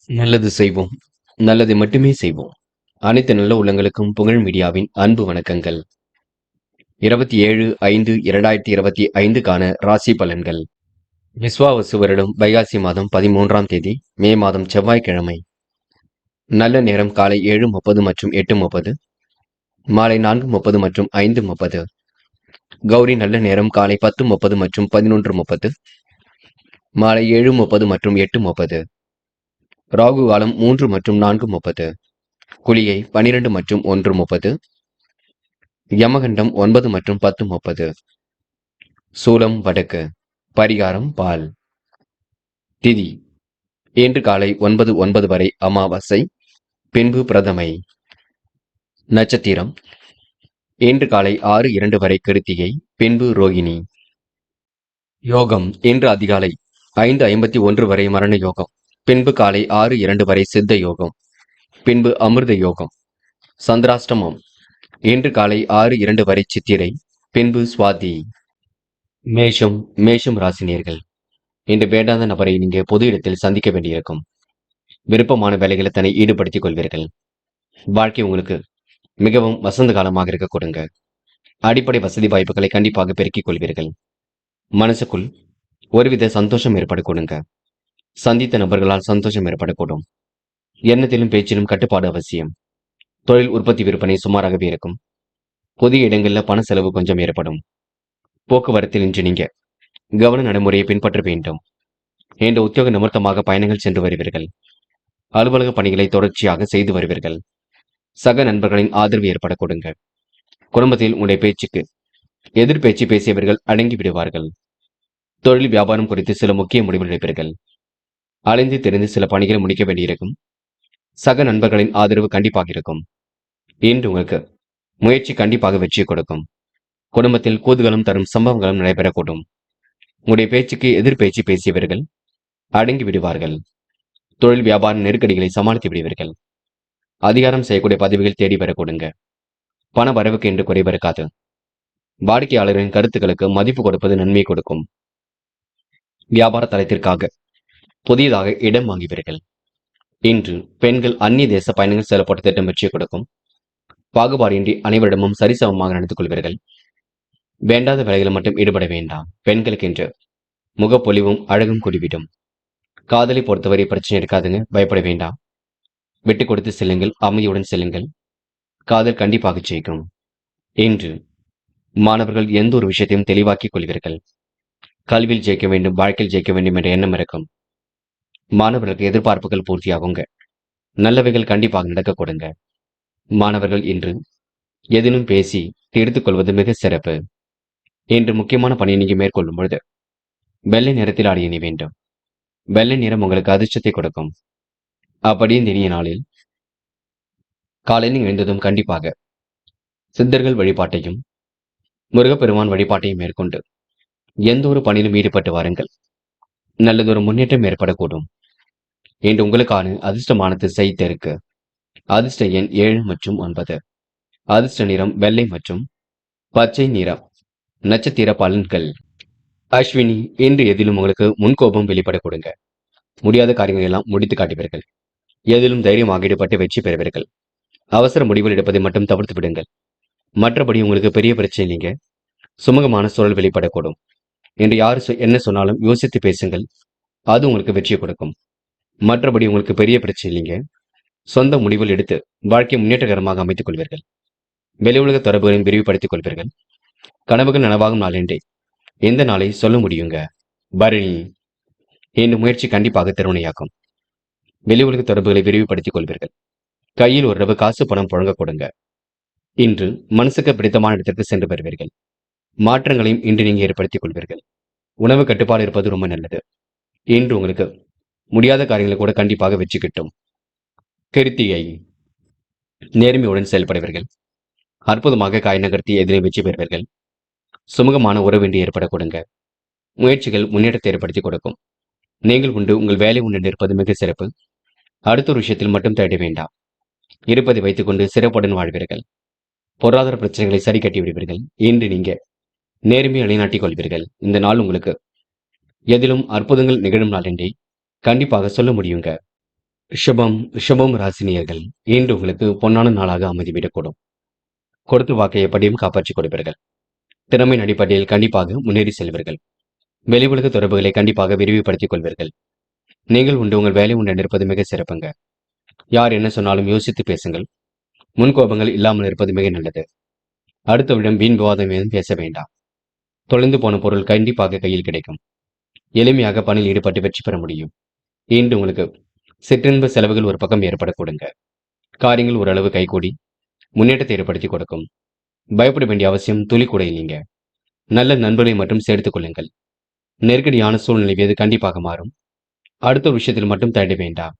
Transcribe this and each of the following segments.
நல்லது செய்வோம். நல்லதை மட்டுமே செய்வோம். அனைத்து நல்ல உள்ளங்களுக்கும் புகழ் மீடியாவின் அன்பு வணக்கங்கள். 27/5/2025க்கான ராசி பலன்கள். விஸ்வாவசு வருடம் வைகாசி மாதம் 13ஆம் தேதி மே மாதம் செவ்வாய்க்கிழமை. நல்ல நேரம் காலை 7:30 மற்றும் 8:30, மாலை 4:30 மற்றும் 5:30. கௌரி நல்ல நேரம் காலை 10:30 மற்றும் 11:30, மாலை 7:30 மற்றும் 8:30. ராகு காலம் 3 மற்றும் 4:30. குளிகை 12 மற்றும் 1:30, யமகண்டம் 9 மற்றும் 10:30. சூலம் வடக்கு. பரிகாரம் பால். திதி இன்று காலை 9:09 வரை அமாவாசை, பின்பு பிரதமை. நட்சத்திரம் இன்று காலை 6:02 வரை கிருத்திகை, பின்பு ரோகிணி. யோகம் இன்று அதிகாலை 5:51 வரை மரண யோகம், பின்பு காலை 6:02 வரை சித்த யோகம், பின்பு அமிர்த யோகம். சந்திராஷ்டமம் இன்று காலை 6:02 வரை சித்திரை, பின்பு சுவாதி. மேஷம் ராசினியர்கள். இன்று வேண்டாத நபரை நீங்க பொது இடத்தில் சந்திக்க வேண்டியிருக்கும். விருப்பமான வேலைகளை தன்னை ஈடுபடுத்திக் கொள்வீர்கள். வாழ்க்கை உங்களுக்கு மிகவும் வசந்த காலமாக இருக்க கொடுங்க. அடிப்படை வசதி வாய்ப்புகளை கண்டிப்பாக பெருக்கிக் கொள்வீர்கள். மனசுக்குள் ஒருவித சந்தோஷம் ஏற்பட கொடுங்க. சந்தித்த நபர்களால் சந்தோஷம் ஏற்படக்கூடும். எண்ணத்திலும் பேச்சிலும் கட்டுப்பாடு அவசியம். தொழில் உற்பத்தி விற்பனை சுமாராகவே இருக்கும். புதிய இடங்கள்ல பண செலவு கொஞ்சம் ஏற்படும். போக்குவரத்தில் இன்று நீங்க கவன நடைமுறையை பின்பற்ற வேண்டும். இன்று உத்தியோக நிமித்தமாக பயணங்கள் சென்று வருவீர்கள். அலுவலக பணிகளை தொடர்ச்சியாக செய்து வருவீர்கள். சக நண்பர்களின் ஆதரவு ஏற்பட கொடுங்க. குடும்பத்தில் உங்களுடைய பேச்சுக்கு எதிர்பேச்சு பேசியவர்கள் அடங்கி விடுவார்கள். தொழில் வியாபாரம் குறித்து சில முக்கிய முடிவுகள் எடுப்பீர்கள். அலைந்து தெரிந்து சில பணிகளை முடிக்க வேண்டியிருக்கும். சக நண்பர்களின் ஆதரவு கண்டிப்பாக இருக்கும். இன்று உங்களுக்கு முயற்சி கண்டிப்பாக வெற்றியை கொடுக்கும். குடும்பத்தில் கூதுகளும் தரும் சம்பவங்களும் நடைபெறக்கூடும். உங்களுடைய பேச்சுக்கு எதிர்பேச்சு பேசியவர்கள் அடங்கி விடுவார்கள். தொழில் வியாபார நெருக்கடிகளை சமாளித்து விடுவீர்கள். அதிகாரம் செய்யக்கூடிய பதவிகள் தேடி வர கொடுங்க. பண வரவுக்கு என்று குறைவு இருக்காது. வாடிக்கையாளர்களின் கருத்துக்களுக்கு மதிப்பு கொடுப்பது நன்மை கொடுக்கும். வியாபார தளத்திற்காக புதியதாக இடம் வாங்குவீர்கள். இன்று பெண்கள் அந்நிய தேச பயணங்கள் செல்லப்பட்ட திட்டம் வெற்றியை கொடுக்கும். பாகுபாடின்றி அனைவரிடமும் சரிசமமாக நடந்து கொள்வீர்கள். வேண்டாத வேலைகளில் மட்டும் ஈடுபட வேண்டாம். பெண்களுக்கு என்று முகப்பொலிவும் அழகும் கூடிவிடும். காதலை பொறுத்தவரை பிரச்சனை இருக்காதுங்க, பயப்பட வேண்டாம். விட்டு கொடுத்து செல்லுங்கள், அமைதியுடன் செல்லுங்கள். காதல் கண்டிப்பாக ஜெயிக்கும். இன்று மாணவர்கள் எந்த ஒரு விஷயத்தையும் தெளிவாக்கிக் கொள்வீர்கள். கல்வியில் ஜெயிக்க வேண்டும், வாழ்க்கையில் ஜெயிக்க வேண்டும் என்ற எண்ணம் இருக்கும். மாணவர்களுக்கு எதிர்பார்ப்புகள் பூர்த்தியாகுங்க. நல்லவைகள் கண்டிப்பாக நடக்க கொடுங்க. மாணவர்கள் இன்று எதிலும் பேசி தீர்த்துக் கொள்வது மிக சிறப்பு. இன்று முக்கியமான பணியை நீங்க மேற்கொள்ளும் பொழுது வெள்ளை நிறத்தில் ஆடை அணிய வேண்டும். வெள்ளை நிறம் உங்களுக்கு அதிர்ஷ்டத்தை கொடுக்கும். அப்படி இந்த இனிய நாளில் காலையில் எழுந்ததும் கண்டிப்பாக சித்தர்கள் வழிபாட்டையும் முருகப்பெருமான் வழிபாட்டையும் மேற்கொண்டு எந்த ஒரு பணியிலும் ஈடுபட்டு வாருங்கள். நல்லதொரு முன்னேற்றம் ஏற்படக்கூடும். இன்று உங்களுக்கான அதிர்ஷ்டமான திசை தெற்கு. அதிர்ஷ்ட எண் 7 மற்றும் 9. அதிர்ஷ்ட நிறம் வெள்ளை மற்றும் பச்சை நிறம். நட்சத்திர பலன்கள். அஸ்வினி இன்று எதிலும் உங்களுக்கு முன்கோபம் வெளிப்பட கொடுங்க. முடியாத காரியங்கள் எல்லாம் முடித்து காட்டுவீர்கள். எதிலும் தைரியமாக ஈடுபட்டு வெற்றி பெறுவீர்கள். அவசர முடிவுகள் எடுப்பதை மட்டும் தவிர்த்து விடுங்கள். மற்றபடி உங்களுக்கு பெரிய பிரச்சனை இல்லைங்க. சுமூகமான சூழல் வெளிப்படக்கூடும். இன்று யார் என்ன சொன்னாலும் யோசித்து பேசுங்கள். அது உங்களுக்கு வெற்றியை கொடுக்கும். மற்றபடி உங்களுக்கு பெரிய பிரச்சனை இல்லைங்க. சொந்த முடிவுகள் எடுத்து வாழ்க்கை முன்னேற்றகரமாக அமைத்துக் கொள்வீர்கள். வெளி உலக தொடர்புகளையும் விரிவுபடுத்திக் கொள்வீர்கள். கனவுகள் நனவாகும் நாள் என்றே எந்த நாளை சொல்ல முடியுங்க. பரணி இந்த முயற்சி கண்டிப்பாக திருவினையாக்கும். வெளி உலக தொடர்புகளை விரிவுபடுத்திக் கொள்வீர்கள். கையில் ஓரளவு காசு பணம் புழங்க கொடுங்க. இன்று மனசுக்கு பிடித்தமான இடத்திற்கு சென்று வருவீர்கள். மாற்றங்களையும் இன்று நீங்க ஏற்படுத்திக் கொள்வீர்கள். உணவு கட்டுப்பாடு இருப்பது ரொம்ப நல்லது. இன்று உங்களுக்கு முடியாத காரியங்களை கூட கண்டிப்பாக வெற்றி கிட்டும். கிருத்திகை நேர்மையுடன் செயல்படுவீர்கள். அற்புதமாக காய் நகர்த்தி எதிரே வெற்றி பெறுவீர்கள். சுமூகமான உறவின்றி ஏற்பட கொடுங்க. முயற்சிகள் முன்னேற்றத்தை ஏற்படுத்தி கொடுக்கும். நீங்கள் உண்டு உங்கள் வேலை உண்டு இருப்பது மிக சிறப்பு. அடுத்த ஒரு விஷயத்தில் மட்டும் தேட வேண்டாம். இருப்பதை வைத்துக் கொண்டு சிறப்புடன் வாழ்வீர்கள். பொருளாதார பிரச்சனைகளை சரி கட்டி விடுவீர்கள். இன்று நீங்க நேர்மையை நிலைநாட்டிக் கொள்வீர்கள். இந்த நாள் உங்களுக்கு எதிலும் அற்புதங்கள் நிகழும் நாள் என்றே கண்டிப்பாக சொல்ல முடியுங்க. ரிஷபம் ரிஷபம் ராசினியர்கள் இன்று உங்களுக்கு பொன்னான நாளாக அமைதிவிடக்கூடும். கொடுத்த வாக்கை எப்படியும் காப்பாற்றிக் கொடுப்பீர்கள். திறமையின் அடிப்படையில் கண்டிப்பாக முன்னேறி செல்வீர்கள். வெளி உலக தொடர்புகளை கண்டிப்பாக விரிவுபடுத்திக் கொள்வீர்கள். நீங்கள் உண்டு உங்கள் வேலை உண்டு இருப்பது மிக சிறப்புங்க. யார் என்ன சொன்னாலும் யோசித்து பேசுங்கள். முன்கோபங்கள் இல்லாமல் இருப்பது மிக நல்லது. அடுத்தவரிடம் வீண் விவாதம் ஏதும் பேச வேண்டாம். தொலைந்து போன பொருள் கண்டிப்பாக கையில் கிடைக்கும். எளிமையாக பணியில் ஈடுபட்டு வெற்றி பெற முடியும். இன்று உங்களுக்கு சிற்றின்ப செலவுகள் ஒரு பக்கம் ஏற்படக்கூடுங்க. காரியங்கள் ஓரளவு கைகூடி முன்னேற்றத்தை ஏற்படுத்தி கொடுக்கும். பயப்பட வேண்டிய அவசியம் துளி கூட இல்லைங்க. நல்ல நண்பர்களை மட்டும் சேர்த்துக் கொள்ளுங்கள். நெருக்கடியான சூழ்நிலை எது கண்டிப்பாக மாறும். அடுத்த ஒரு விஷயத்தில் மட்டும் தயட வேண்டாம்.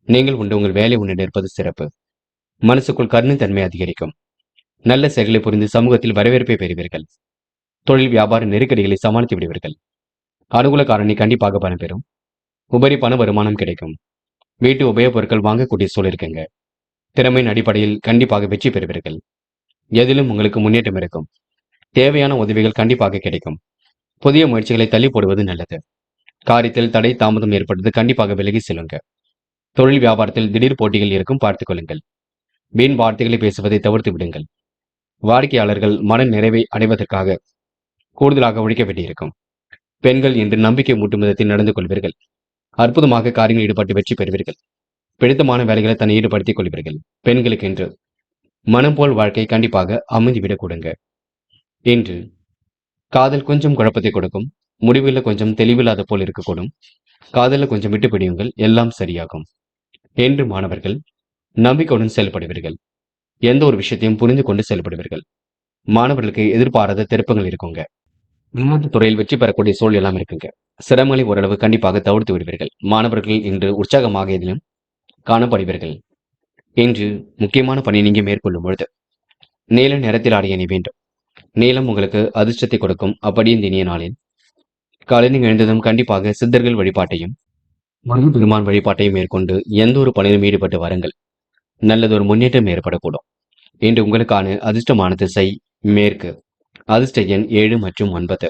நீங்கள் உண்டு உங்கள் வேலை உண்டு இருப்பது சிறப்பு. மனசுக்குள் கருணைத்தன்மை அதிகரிக்கும். நல்ல செயல்களை புரிந்து சமூகத்தில் வரவேற்பை பெறுவீர்கள். தொழில் வியாபார நெருக்கடிகளை சமாளித்து விடுவீர்கள். அனுகூல காரணி கண்டிப்பாக பணம் பெறும். உபரி பண வருமானம் கிடைக்கும். வீட்டு உபயோகப் பொருட்கள் வாங்கக்கூடிய சூழல் இருக்குங்க. திறமையின் அடிப்படையில் கண்டிப்பாக வெற்றி பெறுவீர்கள். எதிலும் உங்களுக்கு முன்னேற்றம் இருக்கும். தேவையான உதவிகள் கண்டிப்பாக கிடைக்கும். புதிய முயற்சிகளை தள்ளி போடுவது நல்லது. காரியத்தில் தடை தாமதம் ஏற்பட்டது கண்டிப்பாக விலகி செல்லுங்க. தொழில் வியாபாரத்தில் திடீர் போட்டிகள் இருக்கும் பார்த்துக் கொள்ளுங்கள். வீண் வார்த்தைகளை பேசுவதை தவிர்த்து விடுங்கள். வாடிக்கையாளர்கள் மன நிறைவை அடைவதற்காக கூடுதலாக உழைக்க வேண்டியிருக்கும். பெண்கள் இன்று நம்பிக்கை மூட்டும் விதத்தில் நடந்து கொள்வீர்கள். அற்புதமாக காரியங்களில் ஈடுபட்டு வெற்றி பெறுவீர்கள். பிடித்தமான வேலைகளை தன்னை ஈடுபடுத்திக் கொள்வீர்கள். பெண்களுக்கு என்று மனம் போல் வாழ்க்கை கண்டிப்பாக அமைந்துவிடக் கொடுங்க. இன்று காதல் கொஞ்சம் குழப்பத்தை கொடுக்கும். முடிவுல கொஞ்சம் தெளிவில்லாத போல் இருக்கக்கூடும். காதல கொஞ்சம் விட்டு பிடியுங்கள், எல்லாம் சரியாகும். என்று மாணவர்கள் நம்பிக்கையுடன் செயல்படுவீர்கள். எந்த ஒரு விஷயத்தையும் புரிந்து கொண்டு செயல்படுவீர்கள். மாணவர்களுக்கு எதிர்பாராத திருப்பங்கள் இருக்குங்க. விளையாட்டுத் துறையில் வெற்றி பெறக்கூடிய சூழல் எல்லாம் இருக்குங்க. சிரமங்களை ஓரளவு கண்டிப்பாக தவிர்த்து விடுவீர்கள். மாணவர்கள் இன்று உற்சாகமாக எதிலும் காணப்படுவீர்கள். இன்று முக்கியமான பணி நீங்க மேற்கொள்ளும் பொழுது நீல நிறத்தில் ஆடை அணி வேண்டும். நீலம் உங்களுக்கு அதிர்ஷ்டத்தை கொடுக்கும். அப்படி இந்த இனிய நாளில் காலை நீங்கள் எழுந்ததும் கண்டிப்பாக சித்தர்கள் வழிபாட்டையும் முருகன் பெருமான் வழிபாட்டையும் மேற்கொண்டு எந்த ஒரு பணியிலும் ஈடுபட்டு வாருங்கள். நல்லதொரு முன்னேற்றம் ஏற்படக்கூடும். இன்று உங்களுக்கான அதிர்ஷ்டமான திசை மேற்கு. அதிர்ஷ்ட எண் 7 மற்றும் 9.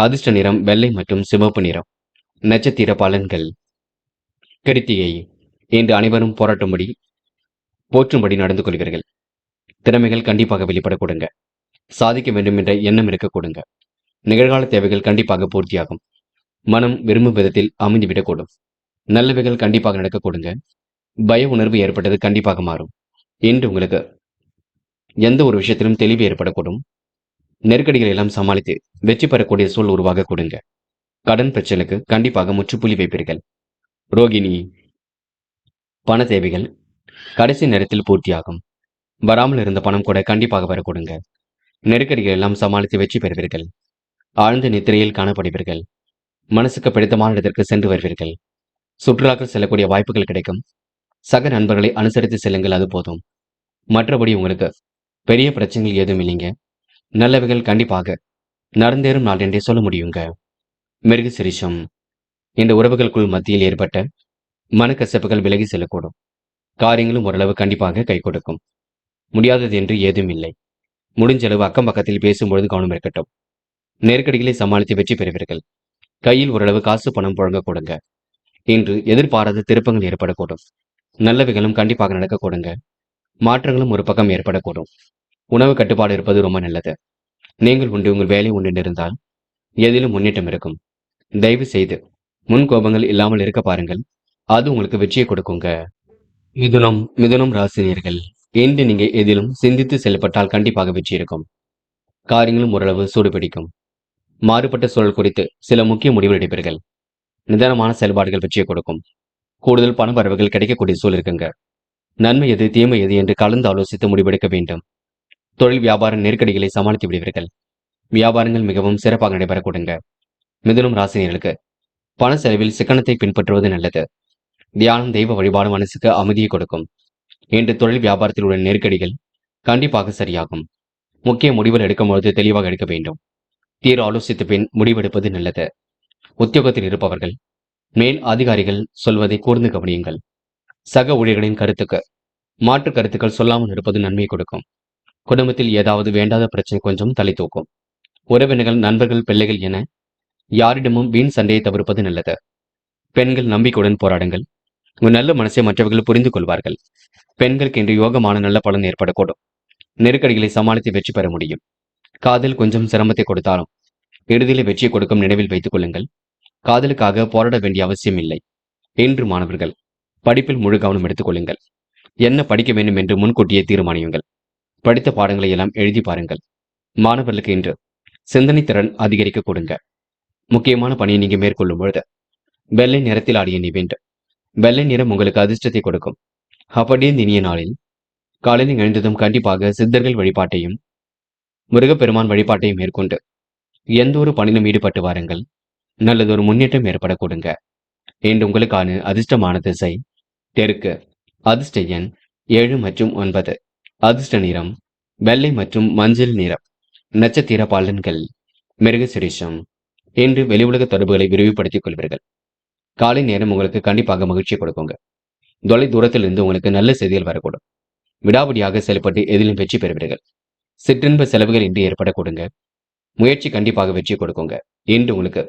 அதிர்ஷ்ட நிறம் வெள்ளை மற்றும் சிவப்பு நிறம். நட்சத்திர பலன்கள். கிருத்திகை. இன்று அனைவரும் போற்றும்படி நடந்து கொள்வீர்கள். திறமைகள் கண்டிப்பாக வெளிப்பட கொடுங்க. சாதிக்க வேண்டும் என்ற எண்ணம் இருக்க கொடுங்க. நிகழ்கால தேவைகள் கண்டிப்பாக பூர்த்தியாகும். மனம் விரும்பும் விதத்தில் அமைந்துவிடக்கூடும். நல்லவைகள் கண்டிப்பாக நடக்க கொடுங்க. பய உணர்வு ஏற்பட்டது கண்டிப்பாக மாறும். இன்று உங்களுக்கு எந்த ஒரு விஷயத்திலும் தெளிவு ஏற்படக்கூடும். நெருக்கடிகளை எல்லாம் சமாளித்து வெற்றி பெறக்கூடிய சூழல் உருவாக கொடுங்க. கடன் பிரச்சனைக்கு கண்டிப்பாக முற்றுப்புள்ளி வைப்பீர்கள். ரோகிணி. பண தேவைகள் கடைசி நேரத்தில் பூர்த்தியாகும். வராமல் இருந்த பணம் கூட கண்டிப்பாக வர கொடுங்க. நெருக்கடிகள் எல்லாம் சமாளித்து வெற்றி பெறுவீர்கள். ஆழ்ந்த நித்திரையில் காணப்படுவீர்கள். மனசுக்கு பிடித்தமான இடத்திற்கு சென்று வருவீர்கள். சுற்றுலாக்கள் செல்லக்கூடிய வாய்ப்புகள் கிடைக்கும். சக நண்பர்களை அனுசரித்து செல்லுங்கள், அது போதும். மற்றபடி உங்களுக்கு பெரிய பிரச்சனைகள் ஏதும் இல்லைங்க. நல்லவைகள் கண்டிப்பாக நடந்தேறும் நாள் என்றே சொல்ல முடியுங்க. மிருகசிரிஷம். இந்த உறவுகளுக்குள் மத்தியில் ஏற்பட்ட மனக்கசப்புகள் விலகி செல்லக்கூடும். காரியங்களும் ஓரளவு கண்டிப்பாக கை கொடுக்கும். முடியாதது என்று ஏதும் இல்லை. முடிஞ்சளவு அக்கம் பக்கத்தில் பேசும்பொழுது கவனம் இருக்கட்டும். நெருக்கடிகளை சமாளித்து வெற்றி பெறுவீர்கள். கையில் ஓரளவு காசு பணம் புழங்க கொடுங்க. இன்று எதிர்பாராத திருப்பங்கள் ஏற்படக்கூடும். நல்லவைகளும் கண்டிப்பாக நடக்க கொடுங்க. மாற்றங்களும் ஒரு பக்கம் ஏற்படக்கூடும். உணவு கட்டுப்பாடு இருப்பது ரொம்ப நல்லது. நீங்கள் உண்டு உங்கள் வேலை உண்டு இருந்தால் எதிலும் முன்னேற்றம் இருக்கும். தயவு செய்து முன் கோபங்கள் இல்லாமல் இருக்க பாருங்கள். அது உங்களுக்கு வெற்றியை கொடுக்குங்க. மிதுனம் ராசினியர்கள். இன்று நீங்க எதிலும் சிந்தித்து செயல்பட்டால் கண்டிப்பாக வெற்றி இருக்கும். காரியங்களும் ஓரளவு சூடுபிடிக்கும். மாறுபட்ட சூழல் குறித்து சில முக்கிய முடிவுகள் எடுப்பீர்கள். நிதானமான செயல்பாடுகள் வெற்றியை கொடுக்கும். கூடுதல் பண வரவுகள் கிடைக்கக்கூடிய சூழல் இருக்குங்க. நன்மை எது தீமை எது என்று கலந்து ஆலோசித்து முடிவெடுக்க வேண்டும். தொழில் வியாபார நெருக்கடிகளை சமாளித்து விடுவீர்கள். வியாபாரங்கள் மிகவும் சிறப்பாக நடைபெற கொடுங்க. மிதுனம் ராசினியர்களுக்கு பண செலவில் சிக்கனத்தை பின்பற்றுவது நல்லது. தியானம் தெய்வ வழிபாடு மனசுக்கு அமைதியை கொடுக்கும். இன்று தொழில் வியாபாரத்தில் உள்ள நெருக்கடிகள் கண்டிப்பாக சரியாகும். முக்கிய முடிவுகள் எடுக்கும்பொழுது தெளிவாக எடுக்க வேண்டும். தீர ஆலோசித்த பின் முடிவெடுப்பது நல்லது. உத்தியோகத்தில் இருப்பவர்கள் மேல் அதிகாரிகள் சொல்வதை கூர்ந்து கவனியுங்கள். சக ஊழியர்களின் கருத்துக்கு மாற்று கருத்துக்கள் சொல்லாமல் இருப்பது நன்மை கொடுக்கும். குடும்பத்தில் ஏதாவது வேண்டாத பிரச்சனை கொஞ்சம் தலை தூக்கும். உறவினர்கள், நண்பர்கள், பிள்ளைகள் என யாரிடமும் வீண் சண்டையை தவிர்ப்பது நல்லது. பெண்கள் நம்பிக்கையுடன் போராடுங்கள். உங்க நல்ல மனசை மற்றவர்கள் புரிந்து கொள்வார்கள். பெண்களுக்கு இன்று யோகமான நல்ல பலன் ஏற்படக்கூடும். நெருக்கடிகளை சமாளித்து வெற்றி பெற முடியும். காதல் கொஞ்சம் சிரமத்தை கொடுத்தாலும் இறுதியில் வெற்றியை கொடுக்கும். நினைவில் வைத்துக் கொள்ளுங்கள். காதலுக்காக போராட வேண்டிய அவசியம் இல்லை. இன்று மாணவர்கள் படிப்பில் முழு கவனம் எடுத்துக் கொள்ளுங்கள். என்ன படிக்க வேண்டும் என்று முன்கூட்டியே தீர்மானியுங்கள். படித்த பாடங்களை எல்லாம் எழுதி பாருங்கள். மாணவர்களுக்கு இன்று சிந்தனை திறன் அதிகரிக்க கொடுங்க. முக்கியமான பணியை நீங்க மேற்கொள்ளும் பொழுது வெள்ளை நிறத்தில் ஆடிய நீ வேண்டும். வெள்ளை நிறம் உங்களுக்கு அதிர்ஷ்டத்தை கொடுக்கும். அப்படியே இந்த இனிய நாளில் காலையில் எழுந்ததும் கண்டிப்பாக சித்தர்கள் வழிபாட்டையும் முருகப்பெருமான் வழிபாட்டையும் மேற்கொண்டு எந்த ஒரு பணியிலும் ஈடுபட்டு வாருங்கள். நல்லதொரு முன்னேற்றம் ஏற்பட கொடுங்க. இன்று உங்களுக்கான அதிர்ஷ்டமான திசை தெற்கு. அதிர்ஷ்ட எண் 7 மற்றும் 9. அதிர்ஷ்ட நிறம் வெள்ளை மற்றும் மஞ்சள் நிறம். நட்சத்திர பலன்கள் மிருகசிரிஷம். இன்று வெளி உலக தொடர்புகளை விரிவுபடுத்திக் கொள்வீர்கள். காலை நேரம் உங்களுக்கு கண்டிப்பாக மகிழ்ச்சியை கொடுக்குங்க. தொலை தூரத்தில் இருந்து உங்களுக்கு நல்ல செய்திகள் வரக்கூடும். விடாபடியாக செயல்பட்டு எதிலும் வெற்றி பெறுவீர்கள். சிற்றின்ப செலவுகள் இன்று ஏற்பட கொடுங்க. முயற்சி கண்டிப்பாக வெற்றி கொடுக்குங்க. இன்று உங்களுக்கு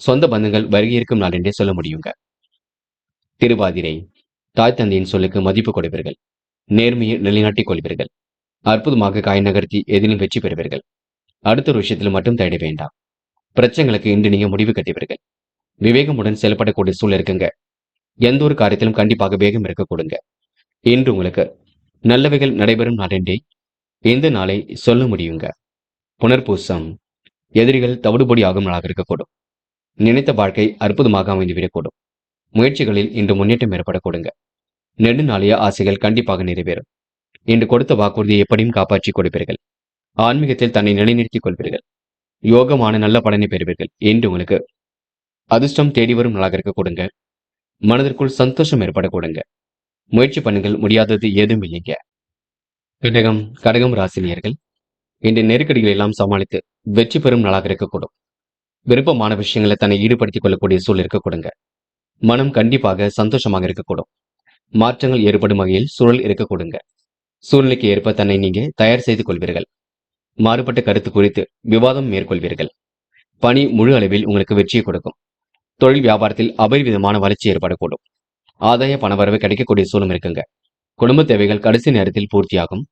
சொந்த பந்தங்கள் வருகை இருக்கும் நாள் என்றே சொல்ல முடியுங்க. திருவாதிரை. தாய் தந்தையின் சொல்லுக்கு மதிப்பு கொடுப்பீர்கள். நேர்மையை நிலைநாட்டிக் கொள்வீர்கள். அற்புதமாக காய் நகர்த்தி எதிலும் வெற்றி பெறுவீர்கள். அடுத்த ஒரு விஷயத்தில் மட்டும் தேட வேண்டாம். பிரச்சனைகளுக்கு இன்று நீங்க முடிவு கட்டுவீர்கள். விவேகமுடன் செயல்படக்கூடிய சூழல் இருக்குங்க. எந்த ஒரு காரியத்திலும் கண்டிப்பாக வேகம் இருக்க கொடுங்க. இன்று உங்களுக்கு நல்லவைகள் நடைபெறும் நாளென்றே இந்த நாளை சொல்ல முடியுங்க. புனர்பூசம். எதிரிகள் தவிடுபொடி ஆகும் நாளாக இருக்கக்கூடும். நினைத்த வாழ்க்கை அற்புதமாக அமைந்துவிடக்கூடும். முயற்சிகளில் இன்று முன்னேற்றம் ஏற்பட கொடுங்க. நெடுநாளைய ஆசைகள் கண்டிப்பாக நிறைவேறும். இன்று கொடுத்த வாக்குறுதியை எப்படியும் காப்பாற்றி கொடுப்பீர்கள். ஆன்மீகத்தில் தன்னை நிலைநிறுத்திக் கொள்வீர்கள். யோகமான நல்ல பலனை பெறுவீர்கள். என்று உங்களுக்கு அதிர்ஷ்டம் தேடி வரும் நாளாக இருக்க கொடுங்க. மனதிற்குள் சந்தோஷம் ஏற்பட கொடுங்க. முயற்சி பண்ணுங்கள், முடியாதது ஏதும் இல்லைங்க. கடகம் ராசினியர்கள் இன்று நெருக்கடிகளை எல்லாம் சமாளித்து வெற்றி பெறும் நாளாக இருக்கக்கூடும். விருப்பமான விஷயங்களை தன்னை ஈடுபடுத்திக் கொள்ளக்கூடிய சூழல் இருக்க கொடுங்க. மனம் கண்டிப்பாக சந்தோஷமாக இருக்கக்கூடும். மாற்றங்கள் ஏற்படும் வகையில் சூழல் இருக்க கொடுங்க. சூழ்நிலைக்கு ஏற்ப தன்னை நீங்க தயார் செய்து கொள்வீர்கள். மாறுபட்ட கருத்து குறித்து விவாதம் மேற்கொள்வீர்கள். பணி முழு அளவில் உங்களுக்கு வெற்றியை கொடுக்கும். தொழில் வியாபாரத்தில் அபரிவிதமான வளர்ச்சி ஏற்படக்கூடும். ஆதாய பணவரவு கிடைக்கக்கூடிய சூழல் இருக்குங்க. குடும்ப தேவைகள் கடைசி நேரத்தில் பூர்த்தியாகும்.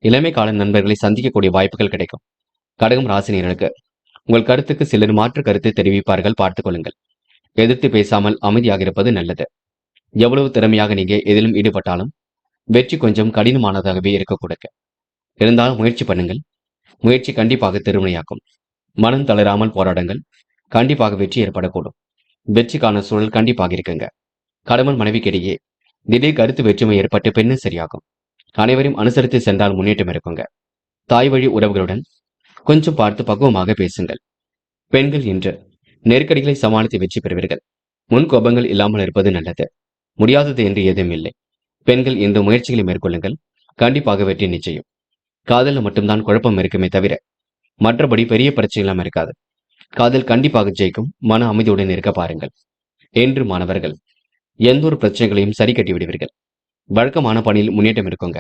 இளமை கால நண்பர்களை சந்திக்கக்கூடிய வாய்ப்புகள் கிடைக்கும். கடகம் ராசினியர்களுக்கு உங்கள் கருத்துக்கு சிலர் மாற்று கருத்து தெரிவிப்பார்கள், பார்த்துக் கொள்ளுங்கள். எதிர்த்து பேசாமல் அமைதியாக இருப்பது நல்லது. எவ்வளவு திறமையாக நீங்க எதிலும் ஈடுபட்டாலும் வெற்றி கொஞ்சம் கடினமானதாகவே இருக்க கொடுக்க. இருந்தாலும் முயற்சி பண்ணுங்கள். முயற்சி கண்டிப்பாக திருமணையாக்கும். மனம் தளராமல் போராடுங்கள். கண்டிப்பாக வெற்றி ஏற்படக்கூடும். வெற்றிக்கான சூழல் கண்டிப்பாக இருக்குங்க. கணவன் மனைவிக்கிடையே திடீர் கருத்து வேற்றுமை ஏற்பட்டு பெண்ணு சரியாகும். அனைவரையும் அனுசரித்து சென்றால் முன்னேற்றம் இருக்குங்க. தாய் வழி உறவுகளுடன் கொஞ்சம் பார்த்து பக்குவமாக பேசுங்கள். பெண்கள் இன்று நெருக்கடிகளை சமாளித்து வெற்றி பெறுவீர்கள். முன் கோபங்கள் இல்லாமல் இருப்பது நல்லது. முடியாதது என்று ஏதும் இல்லை. பெண்கள் இந்த முயற்சிகளை மேற்கொள்ளுங்கள். கண்டிப்பாக வெற்றி நிச்சயம். காதலில் மட்டும்தான் குழப்பம் இருக்குமே தவிர மற்றபடி பெரிய பிரச்சனைகளும் இருக்காது. காதல் கண்டிப்பாக ஜெயிக்கும். மன அமைதியுடன் இருக்க பாருங்கள். என்று மாணவர்கள் எந்த ஒரு பிரச்சனைகளையும் சரி கட்டி விடுவீர்கள். வழக்கமான பணியில் முன்னேற்றம் இருக்குங்க.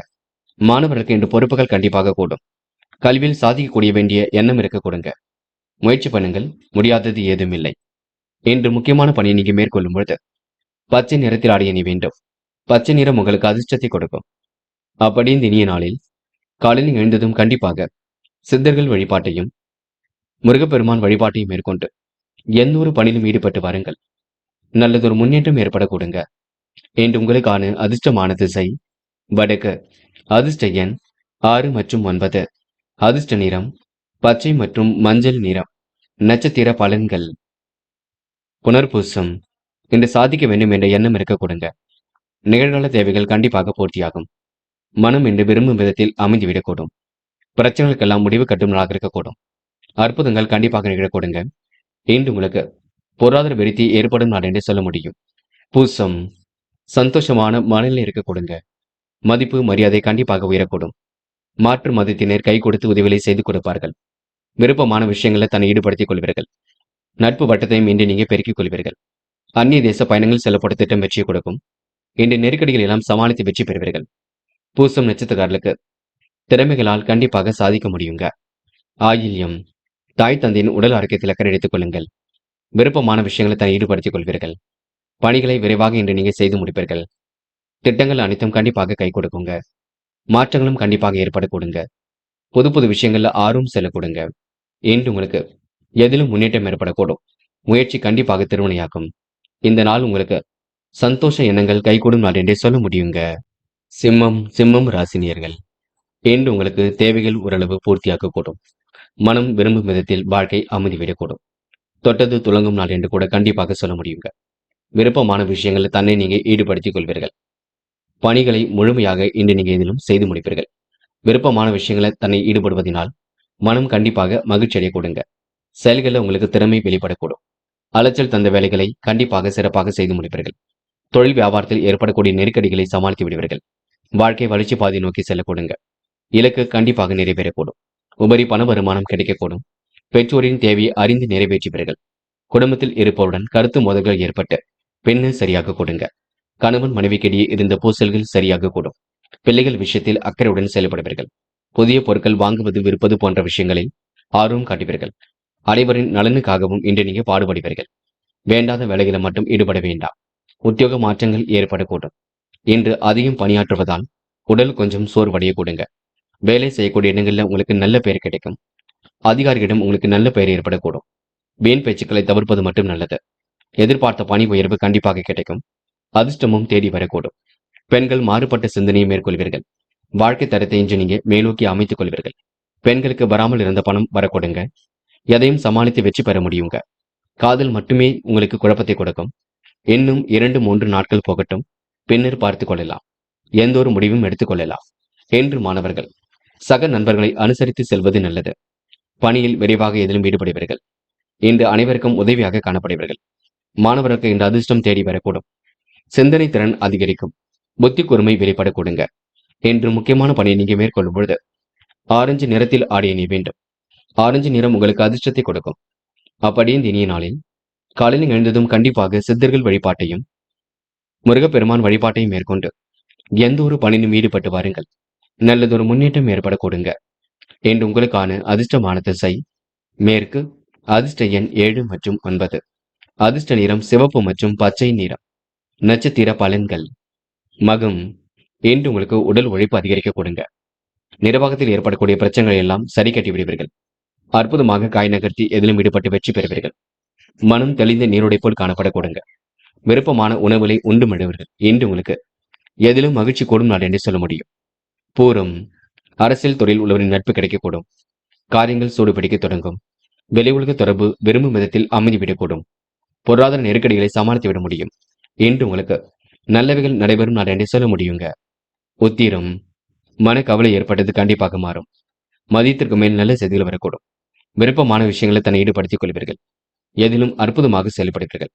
மாணவர்களுக்கு இன்று பொறுப்புகள் கண்டிப்பாக கூடும். கல்வியில் சாதிக்கக்கூடிய வேண்டிய எண்ணம் இருக்க கொடுங்க. முயற்சி பண்ணுங்கள். முடியாதது ஏதும் இல்லை. இன்று முக்கியமான பணியை நீங்க மேற்கொள்ளும் பொழுது பச்சை நிறத்தில் ஆடிய நீ வேண்டும். பச்சை நிறம் உங்களுக்கு அதிர்ஷ்டத்தை கொடுக்கும். அப்படி இந்த இனிய நாளில் காலையில் எழுந்ததும் கண்டிப்பாக சித்தர்கள் வழிபாட்டையும் முருகப்பெருமான் வழிபாட்டையும் மேற்கொண்டு எந்த ஒரு பணியிலும் ஈடுபட்டு வாருங்கள். நல்லதொரு முன்னேற்றம் ஏற்பட கொடுங்க. இன்று உங்களுக்கான அதிர்ஷ்டமான திசை வடக்கு. அதிர்ஷ்ட எண் 6 மற்றும் 9. அதிர்ஷ்ட நிறம் பச்சை மற்றும் மஞ்சள் நிறம். நட்சத்திர பலன்கள் புனர்பூசம். இன்று சாதிக்க வேண்டும் என்ற எண்ணம் இருக்க கொடுங்க. நிகழ்கால தேவைகள் கண்டிப்பாக பூர்த்தியாகும். மனம் இன்று விரும்பும் விதத்தில் அமைந்துவிடக்கூடும். பிரச்சனைகளுக்கெல்லாம் முடிவு கட்டும் நாளாக இருக்கக்கூடும். அற்புதங்கள் கண்டிப்பாக நிகழக்கூடுங்க. இன்று உங்களுக்கு பொருளாதார விருத்தி ஏற்படும் நாள் என்று சொல்ல முடியும். பூசம். சந்தோஷமான மனநிலை இருக்க கொடுங்க. மதிப்பு மரியாதை கண்டிப்பாக உயரக்கூடும். மாற்று மதத்தினர் கை கொடுத்து உதவிகளை செய்து கொடுப்பார்கள். விருப்பமான விஷயங்களை தன்னை ஈடுபடுத்திக் கொள்வீர்கள். நட்பு வட்டத்தையும் இன்று நீங்க பெருக்கிக் கொள்வீர்கள். அந்நிய தேச பயணங்கள் செல்லப்பட்ட திட்டம் வெற்றியை கொடுக்கும். இன்று நெருக்கடிகள் எல்லாம் சமாளித்து வெற்றி பெறுவீர்கள். பூசம் நட்சத்திரக்காரர்களுக்கு திறமைகளால் கண்டிப்பாக சாதிக்க முடியுங்க. ஆயில்யம். தாய் தந்தையின் உடல் ஆரோக்கியத்தில் அக்கறை எடுத்துக் கொள்ளுங்கள். விருப்பமான விஷயங்களை தன்னை ஈடுபடுத்திக் கொள்வீர்கள். பணிகளை விரைவாக இன்று நீங்க செய்து முடிப்பீர்கள். திட்டங்கள் அனைத்தும் கண்டிப்பாக கை கொடுக்குங்க. மாற்றங்களும் கண்டிப்பாக ஏற்படக்கூடுங்க. புது புது விஷயங்கள்ல ஆர்வம் செல்லக்கூடுங்க. இன்று உங்களுக்கு எதிலும் முன்னேற்றம் ஏற்படக்கூடும். முயற்சி கண்டிப்பாக திருவினையாக்கும். இந்த நாள் உங்களுக்கு சந்தோஷ எண்ணங்கள் கைகூடும் நாள் என்றே சொல்ல முடியுங்க. சிம்மம் ராசினியர்கள். இன்று உங்களுக்கு தேவைகள் ஓரளவு பூர்த்தியாக்கக்கூடும். மனம் விரும்பும் விதத்தில் வாழ்க்கை அமைதிவிடக்கூடும். தொட்டது துலங்கும் நாள் என்று கூட கண்டிப்பாக சொல்ல முடியுங்க. விருப்பமான விஷயங்களில் தன்னை நீங்க ஈடுபடுத்திக் கொள்வீர்கள். பணிகளை முழுமையாக இன்று நீங்க எதிலும் செய்து முடிப்பீர்கள். விருப்பமான விஷயங்களை தன்னை ஈடுபடுவதனால் மனம் கண்டிப்பாக மகிழ்ச்சி அடையக்கூடுங்க. செயல்களில் உங்களுக்கு திறமை வெளிப்படக்கூடும். அலைச்சல் தந்த வேலைகளை கண்டிப்பாக சிறப்பாக செய்து முடிப்பீர்கள். தொழில் வியாபாரத்தில் ஏற்படக்கூடிய நெருக்கடிகளை சமாளித்து விடுவீர்கள். வாழ்க்கை வளர்ச்சி பாதை நோக்கி செல்லக்கூடுங்க. இலக்கு கண்டிப்பாக நிறைவேறக்கூடும். உபரி பண வருமானம் கிடைக்கக்கூடும். பெற்றோரின் தேவையை அறிந்து நிறைவேற்றுவீர்கள். குடும்பத்தில் இருப்பவருடன் கருத்து மோதல்கள் ஏற்பட்டு பின்னர் சரியாக கொடுங்க. கணவன் மனைவிக்கிடையே இருந்த பூசல்கள் சரியாக கூடும். பிள்ளைகள் விஷயத்தில் அக்கறையுடன் செயல்படுவீர்கள். புதிய பொருட்கள் வாங்குவது விற்பது போன்ற விஷயங்களில் ஆர்வம் காட்டுவீர்கள். அனைவரின் நலனுக்காகவும் இன்று நீங்க பாடுபடுவீர்கள். வேண்டாத வேலைகளை மட்டும் ஈடுபட வேண்டாம். உத்தியோக மாற்றங்கள் ஏற்படக்கூடும். இன்று அதிகம் பணியாற்றுவதால் உடல் கொஞ்சம் சோர்வடைய கூடுங்க. வேலை செய்யக்கூடிய இடங்களில் உங்களுக்கு நல்ல பெயர் கிடைக்கும். அதிகாரிகளிடம் உங்களுக்கு நல்ல பெயர் ஏற்படக்கூடும். வீண் பேச்சுக்களை தவிர்ப்பது மட்டும் நல்லது. எதிர்பார்த்த பணி உயர்வு கண்டிப்பாக கிடைக்கும். அதிர்ஷ்டமும் தேடி வரக்கூடும். பெண்கள் மாறுபட்ட சிந்தனையை மேற்கொள்வீர்கள். வாழ்க்கை தரத்தை இன்று நீங்க மேலோக்கி அமைத்துக் கொள்வீர்கள். பெண்களுக்கு வராமல் இருந்த பணம் வரக்கூடுங்க. எதையும் சமாளித்து வெற்றி பெற முடியுங்க. காதல் மட்டுமே உங்களுக்கு குழப்பத்தை கொடுக்கும். இன்னும் 2-3 நாட்கள் போகட்டும். பின்னர் பார்த்துக் கொள்ளலாம். எந்த ஒரு முடிவும் எடுத்துக் கொள்ளலாம். என்று மாணவர்கள் சக நண்பர்களை அனுசரித்து செல்வது நல்லது. பணியில் விரைவாக எதிலும் ஈடுபடுவீர்கள். இன்று அனைவருக்கும் உதவியாக காணப்படுவீர்கள். மாணவர்களுக்கு இன்று அதிர்ஷ்டம் தேடி வரக்கூடும். சிந்தனை திறன் அதிகரிக்கும். புத்தி கூர்மை வெளிப்படக்கூடுங்க. என்று முக்கியமான பணியை நீங்க மேற்கொள்ளும் பொழுது ஆரஞ்சு நிறத்தில் ஆடை அணிய வேண்டும். ஆரஞ்சு நிறம் உங்களுக்கு அதிர்ஷ்டத்தை கொடுக்கும். அப்படியே இந்த இனிய நாளில் காலையில் எழுந்ததும் கண்டிப்பாக சித்தர்கள் வழிபாட்டையும் முருகப்பெருமான் வழிபாட்டையும் மேற்கொண்டு எந்த ஒரு பணியிலும் ஈடுபட்டு வாருங்கள். நல்லதொரு முன்னேற்றம் ஏற்படக்கூடுங்க. என்று உங்களுக்கான அதிர்ஷ்டமான திசை மேற்கு. அதிர்ஷ்ட எண் 7 மற்றும் 9. அதிர்ஷ்ட நிறம் சிவப்பு மற்றும் பச்சை நிறம். நட்சத்திர பலன்கள். மகம். இன்று உங்களுக்கு உடல் உழைப்பு அதிகரிக்க கொடுங்க. நிர்வாகத்தில் ஏற்படக்கூடிய பிரச்சனைகளை எல்லாம் சரி கட்டி விடுவீர்கள். அற்புதமாக காய் நகர்த்தி எதிலும் ஈடுபட்டு வெற்றி பெறுவீர்கள். மனம் தெளிந்த நீரோடை போல் காணப்பட கொடுங்க. விருப்பமான உணவுகளை உண்டு மழுவீர்கள். இன்று உங்களுக்கு எதிலும் மகிழ்ச்சி கூடும் நாள் என்று சொல்ல முடியும். பூரம். அரசியல் துறையில் உள்ளவரின் நட்பு கிடைக்கக்கூடும். காரியங்கள் சூடுபிடிக்க தொடங்கும். வெளி உலக தொடர்பு விரும்பும் விதத்தில் அமைதிவிடக்கூடும். பொருளாதார நெருக்கடிகளை சமாளித்து விட முடியும். இன்று உங்களுக்கு நல்லவைகள் நடைபெறும் நாள் என்று சொல்ல முடியுங்க. உத்திரம். மனக்கவலை ஏற்பட்டது கண்டிப்பாக மாறும். மதியத்திற்கு மேல் நல்ல செய்திகள் வரக்கூடும். விருப்பமான விஷயங்களை தன்னை ஈடுபடுத்திக் கொள்வீர்கள். எதிலும் அற்புதமாக செயல்படுவீர்கள்.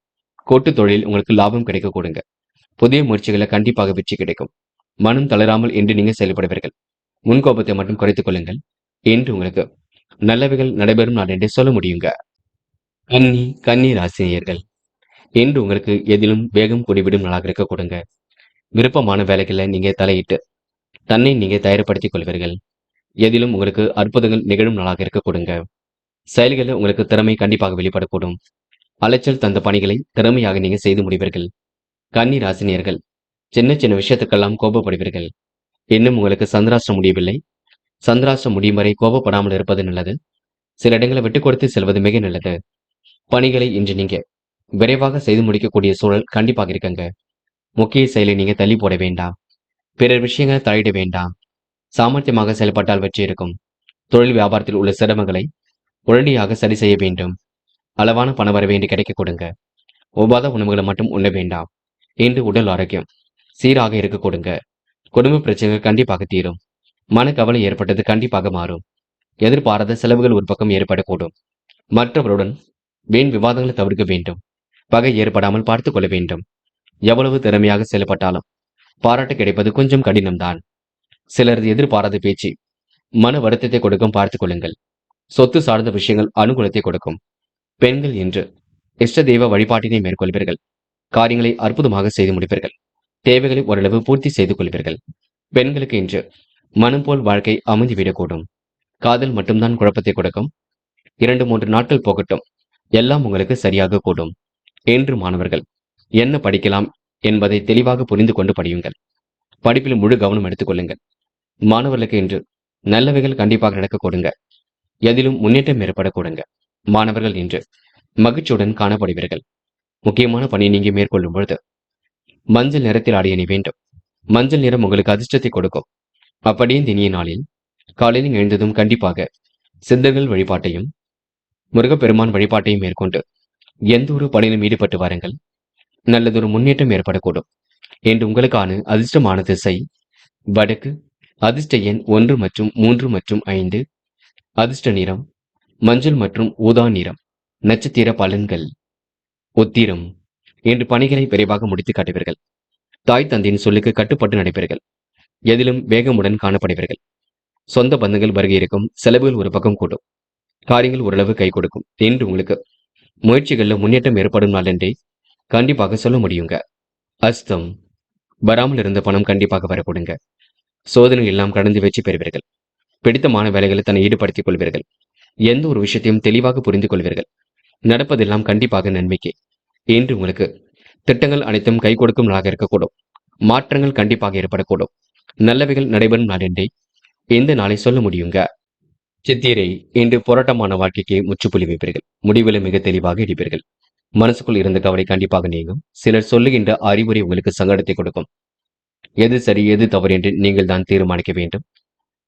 கூட்டு தொழில் உங்களுக்கு லாபம் கிடைக்க கூடுங்க. புதிய முயற்சிகளை கண்டிப்பாக வெற்றி கிடைக்கும். மனம் தளராமல் இன்று நீங்க செயல்படுவீர்கள். முன்கோபத்தை மட்டும் குறைத்துக் கொள்ளுங்கள். இன்று உங்களுக்கு நல்லவைகள் நடைபெறும் நாள் என்று சொல்ல முடியுங்க. கன்னி ராசினியர்கள். இன்று உங்களுக்கு எதிலும் வேகம் கூடிவிடும் நாளாக இருக்க கொடுங்க. விருப்பமான வேலைகளை நீங்க தலையிட்டு தன்னை நீங்க தயார்படுத்திக் கொள்வீர்கள். எதிலும் உங்களுக்கு அற்புதங்கள் நிகழும் நாளாக இருக்க கொடுங்க. செயல்களில் உங்களுக்கு திறமை கண்டிப்பாக வெளிப்படக்கூடும். அலைச்சல் தந்த பணிகளை திறமையாக நீங்க செய்து முடிவீர்கள். கன்னி ராசினியர்கள் சின்ன சின்ன விஷயத்துக்கெல்லாம் கோபப்படுவீர்கள். இன்னும் உங்களுக்கு சந்திராஷ்டிரம் முடியவில்லை. சந்திராஷ்டிரம் முடியும் வரை கோபப்படாமல் இருப்பது நல்லது. சில இடங்களை விட்டுக் கொடுத்து செல்வது மிக நல்லது. பணிகளை இன்று நீங்க விரைவாக செய்து முடிக்கக்கூடிய சூழல் கண்டிப்பாக இருக்குங்க. முக்கிய செயலை நீங்க தள்ளி போட வேண்டாம். பிறர் விஷயங்களை தலையிட வேண்டாம். சாமர்த்தியமாக செயல்பட்டால் வெற்றி இருக்கும். தொழில் வியாபாரத்தில் உள்ள சிரமங்களை உடனடியாக சரி செய்ய வேண்டும். அளவான பண வரவு என்று கிடைக்க கொடுங்க. ஒவ்வாத உணவுகளை மட்டும் உண்ண வேண்டாம். இன்று உடல் ஆரோக்கியம் சீராக இருக்க கொடுங்க. குடும்ப பிரச்சனைகள் கண்டிப்பாக தீரும். மனக்கவலை ஏற்பட்டது கண்டிப்பாக மாறும். எதிர்பாராத செலவுகள் ஒரு பக்கம் ஏற்படக்கூடும். மற்றவருடன் வீண் விவாதங்களை தவிர்க்க வேண்டும். பகை ஏற்படாமல் பார்த்துக் கொள்ள வேண்டும். எவ்வளவு திறமையாக செயல்பட்டாலும் பாராட்டு கிடைப்பது கொஞ்சம் கடினம்தான். சிலரது எதிர்பாராத பேச்சு மன வருத்தத்தை கொடுக்கும். பார்த்துக் கொள்ளுங்கள். சொத்து சார்ந்த விஷயங்கள் அனுகூலத்தை கொடுக்கும். பெண்கள் என்று இஷ்ட தெய்வ வழிபாட்டினை மேற்கொள்வீர்கள். காரியங்களை அற்புதமாக செய்து முடிப்பீர்கள். தேவைகளை ஓரளவு பூர்த்தி செய்து கொள்வீர்கள். பெண்களுக்கு இன்று மனம் போல் வாழ்க்கை அமைந்துவிடக்கூடும். காதல் மட்டும்தான் குழப்பத்தை கொடுக்கும். 2-3 நாட்கள் போகட்டும். எல்லாம் உங்களுக்கு சரியாக கூடும். என்று மாணவர்கள் என்ன படிக்கலாம் என்பதை தெளிவாக புரிந்து கொண்டு படியுங்கள். படிப்பில் முழு கவனம் எடுத்துக் கொள்ளுங்கள். மாணவர்களுக்கு இன்று நல்லவைகள் கண்டிப்பாக நடக்க கொடுங்க. எதிலும் முன்னேற்றம் ஏற்பட கொடுங்க. மாணவர்கள் இன்று மகிழ்ச்சியுடன் காணப்படுவீர்கள். முக்கியமான பணி நீங்க மேற்கொள்ளும் பொழுது மஞ்சள் நிறத்தில் ஆடை அணி வேண்டும். மஞ்சள் நிறம் உங்களுக்கு அதிர்ஷ்டத்தை கொடுக்கும். அப்படியே இந்த இனிய நாளில் காலையில் எழுந்ததும் கண்டிப்பாக சித்தர்கள் வழிபாட்டையும் முருகப்பெருமான் வழிபாட்டையும் மேற்கொண்டு எந்த ஒரு பணியிலும் ஈடுபட்டு வாருங்கள். நல்லதொரு முன்னேற்றம் ஏற்படக்கூடும். என்று உங்களுக்கான அதிர்ஷ்டமான திசை வடக்கு. அதிர்ஷ்ட எண் 1 மற்றும் 3 மற்றும் 5. அதிர்ஷ்ட நிறம் மஞ்சள் மற்றும் ஊதா நிறம். நட்சத்திர பலன்கள். உத்திரம். இன்று பணிகளை விரைவாக முடித்து காட்டுவீர்கள். தாய் தந்தையின் சொல்லுக்கு கட்டுப்பட்டு நடைபெறுகள். எதிலும் வேகமுடன் காணப்படுவீர்கள். சொந்த பந்தங்கள் வருகை இருக்கும். செலவுகள் ஒரு பக்கம் கூடும். காரியங்கள் ஓரளவு கை கொடுக்கும் என்று உங்களுக்கு முயற்சிகளில் முன்னேற்றம் ஏற்படும் நாள் என்றே கண்டிப்பாக சொல்ல முடியுங்க. அஸ்தம். வராமல் இருந்த பணம் கண்டிப்பாக வரக்கூடுங்க. சோதனை எல்லாம் கடந்து வெற்றி பெறுவீர்கள். பிடித்தமான வேலைகளை தன்னை ஈடுபடுத்திக் கொள்வீர்கள். எந்த ஒரு விஷயத்தையும் தெளிவாக புரிந்து கொள்வீர்கள். நடப்பதெல்லாம் கண்டிப்பாக நன்மைக்கே. இன்று உங்களுக்கு திட்டங்கள் அனைத்தும் கை கொடுக்கும் நாளாக இருக்கக்கூடும். மாற்றங்கள் கண்டிப்பாக ஏற்படக்கூடும். நல்லவைகள் நடைபெறும் நாள் என்றே இந்த நாளை சொல்ல முடியுங்க. சித்திரை. இன்று போராட்டமான வாழ்க்கைக்கு முற்றுப்புள்ளி வைப்பீர்கள். முடிவுகளை மிக தெளிவாக எடுப்பீர்கள். மனசுக்குள் இருந்த கவலை கண்டிப்பாக நீங்கும். சிலர் சொல்லுகின்ற அறிவுரை உங்களுக்கு சங்கடத்தை கொடுக்கும். எது சரி எது தவறு என்று நீங்கள் தான் தீர்மானிக்க வேண்டும்.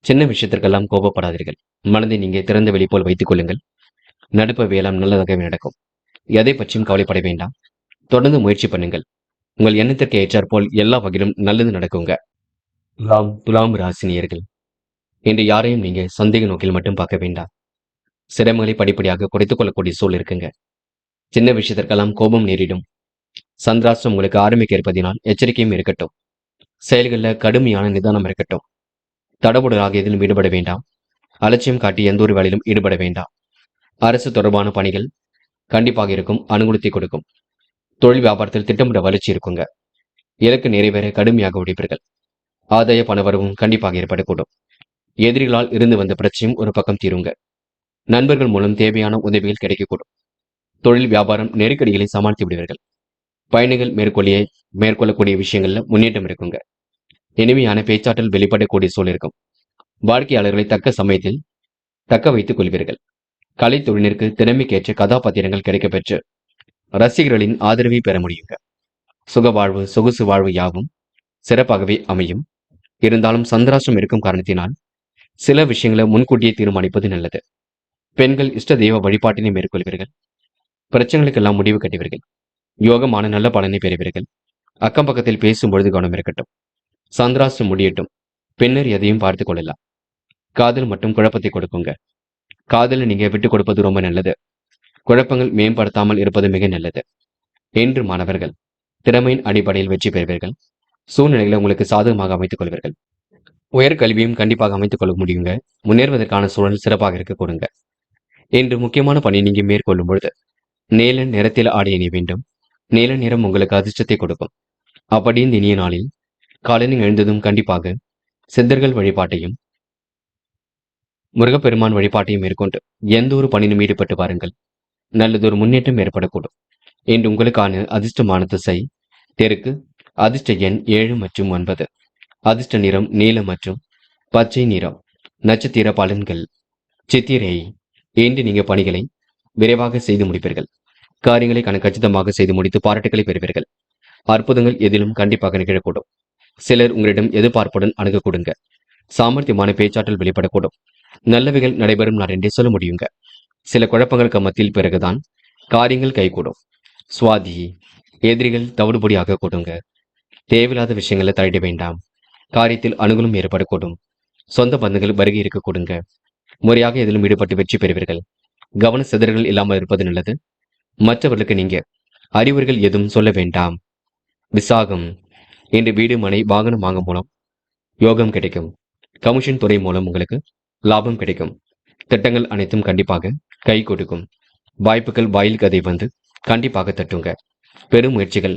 சின்ன விஷயத்திற்கெல்லாம் கோபப்படாதீர்கள். மனதை நீங்க திறந்த வெளி போல் வைத்துக் கொள்ளுங்கள். நடப்பவையெல்லாம் நல்லதாகவே நடக்கும். எதை பற்றியும் கவலைப்பட வேண்டாம். தொடர்ந்து முயற்சி பண்ணுங்கள். உங்கள் எண்ணத்திற்கு ஏற்றாற்போல் எல்லா வகையிலும் நல்லது நடக்குங்க. துலாம் ராசினியர்கள். இன்று யாரையும் நீங்க சந்தேக நோக்கில் மட்டும் பார்க்க வேண்டாம். சிரமங்களை படிப்படியாக குறைத்துக் கொள்ளக்கூடிய சூழல் இருக்குங்க. சின்ன விஷயத்திற்கெல்லாம் கோபம் நேரிடும். சந்திராஷ்டிரம் உங்களுக்கு ஆரம்பிக்க இருப்பதினால் எச்சரிக்கையும் இருக்கட்டும். செயல்களில் கடுமையான நிதானம் இருக்கட்டும். தடபுடலாக எதிலும் ஈடுபட வேண்டாம். அலட்சியம் காட்டி எந்த ஒரு வேலையிலும் ஈடுபட வேண்டாம். அரசு தொடர்பான பணிகள் கண்டிப்பாக இருக்கும். அனுகூலத்தை கொடுக்கும். தொழில் வியாபாரத்தில் திட்டமிட வளர்ச்சி இருக்குங்க. இலக்கு நிறைவேற கடுமையாக உழைப்பீர்கள். ஆதாய பணவரவும் கண்டிப்பாக ஏற்படக்கூடும். எதிரிகளால் இருந்து வந்த பிரச்சனையும் ஒரு பக்கம் தீருங்க. நண்பர்கள் மூலம் தேவையான உதவிகள் கிடைக்கக்கூடும். தொழில் வியாபாரம் நெருக்கடிகளை சமாளித்து விடுவீர்கள். பயணிகள் மேற்கொள்ளக்கூடிய விஷயங்கள்ல முன்னேற்றம் இருக்குங்க. இனிமையான பேச்சாற்றல் வெளிப்படக்கூடிய சூழல் இருக்கும். வாடிக்கையாளர்களை தக்க சமயத்தில் தக்க வைத்துக் கொள்வீர்கள். கலைத்துறையினருக்கு திறமைக்கேற்ற கதாபாத்திரங்கள் கிடைக்கப்பெற்று ரசிகர்களின் ஆதரவை பெற முடியுங்க. சுகவாழ்வு சொகுசு வாழ்வு யாவும் சிறப்பாகவே அமையும். இருந்தாலும் சந்திராஷ்டிரம் இருக்கும் காரணத்தினால் சில விஷயங்களை முன்கூட்டியே தீர்மானிப்பது நல்லது. பெண்கள் இஷ்ட தெய்வ வழிபாட்டினை மேற்கொள்வீர்கள். பிரச்சனைகளுக்கெல்லாம் முடிவு கட்டுவீர்கள். யோகமான நல்ல பலனை பெறுவீர்கள். அக்கம் பக்கத்தில் பேசும்பொழுது கவனம் இருக்கட்டும். சந்திராஷ்டிரம் முடியட்டும். பின்னர் எதையும் பார்த்துக் கொள்ளலாம். காதல் மட்டும் குழப்பத்தை கொடுக்குங்க. காதலை நீங்க விட்டுக் கொடுப்பது ரொம்ப நல்லது. குழப்பங்கள் மேம்படுத்தாமல் இருப்பது மிக நல்லது. என்று மாணவர்கள் திறமையின் அடிப்படையில் வெற்றி பெறுவீர்கள். சூழ்நிலைகளை உங்களுக்கு சாதகமாக அமைத்துக் கொள்வீர்கள். உயர்கல்வியும் கண்டிப்பாக அமைத்துக் கொள்ள முடியுங்க. முன்னேறுவதற்கான சூழல் சிறப்பாக இருக்க கொடுங்க. இன்று முக்கியமான பணி நீங்க மேற்கொள்ளும் பொழுது நீல நிறத்தில் ஆடை அணிய வேண்டும். நீல நிறம் உங்களுக்கு அதிர்ஷ்டத்தை கொடுக்கும். அப்படி இந்த இனிய நாளில் காலையில் எழுந்ததும் கண்டிப்பாக சித்தர்கள் வழிபாட்டையும் முருகப்பெருமான் வழிபாட்டையும் மேற்கொண்டு எந்த ஒரு பணியிலும் ஈடுபட்டு பாருங்கள். நல்லதொரு முன்னேற்றம் ஏற்படக்கூடும். இன்று உங்களுக்கான அதிர்ஷ்டமான திசை தெற்கு. அதிர்ஷ்ட எண் 7 மற்றும் 9. அதிர்ஷ்ட நிறம் நீலம் மற்றும் பச்சை நிறம். நட்சத்திர பலன்கள். சித்திரை. இன்று நீங்க பணிகளை விரைவாக செய்து முடிப்பீர்கள். காரியங்களை கச்சிதமாக செய்து முடித்து பாராட்டுகளை பெறுவீர்கள். அற்புதங்கள் எதிலும் கண்டிப்பாக நிகழக்கூடும். சிலர் உங்களிடம் எதிர்பார்ப்புடன் அணுகக்கூடுங்க. சாமர்த்தியமான பேச்சாற்றல் வெளிப்படக்கூடும். நல்லவைகள் நடைபெறும் நாள் என்றே சொல்ல முடியுங்க. சில குழப்பங்களுக்கு மத்தியில் பிறகுதான் காரியங்கள் கைகூடும். சுவாதி. எதிரிகள் தவிடுபொடியாக கூடுங்க. தேவையில்லாத விஷயங்களை தலையிட வேண்டாம். காரியத்தில் அனுகூலம் ஏற்படக்கூடும். சொந்த பந்தங்கள் வருகை இருக்க கொடுங்க. முறையாக எதிலும் ஈடுபட்டு வெற்றி பெறுவீர்கள். கவன சிதறல்கள் இல்லாமல் இருப்பது நல்லது. மற்றவர்களுக்கு நீங்க அறிவுரைகள் எதுவும் சொல்ல வேண்டாம். விசாகம். இன்று வீடு மனை வாகனம் வாங்கும் மூலம் யோகம் கிடைக்கும். கமிஷன் துறை மூலம் உங்களுக்கு லாபம் கிடைக்கும். திட்டங்கள் அனைத்தும் கண்டிப்பாக கை கொடுக்கும். வாய்ப்புகள் வாயில் கதை வந்து கண்டிப்பாக தட்டுங்க. பெரும் முயற்சிகள்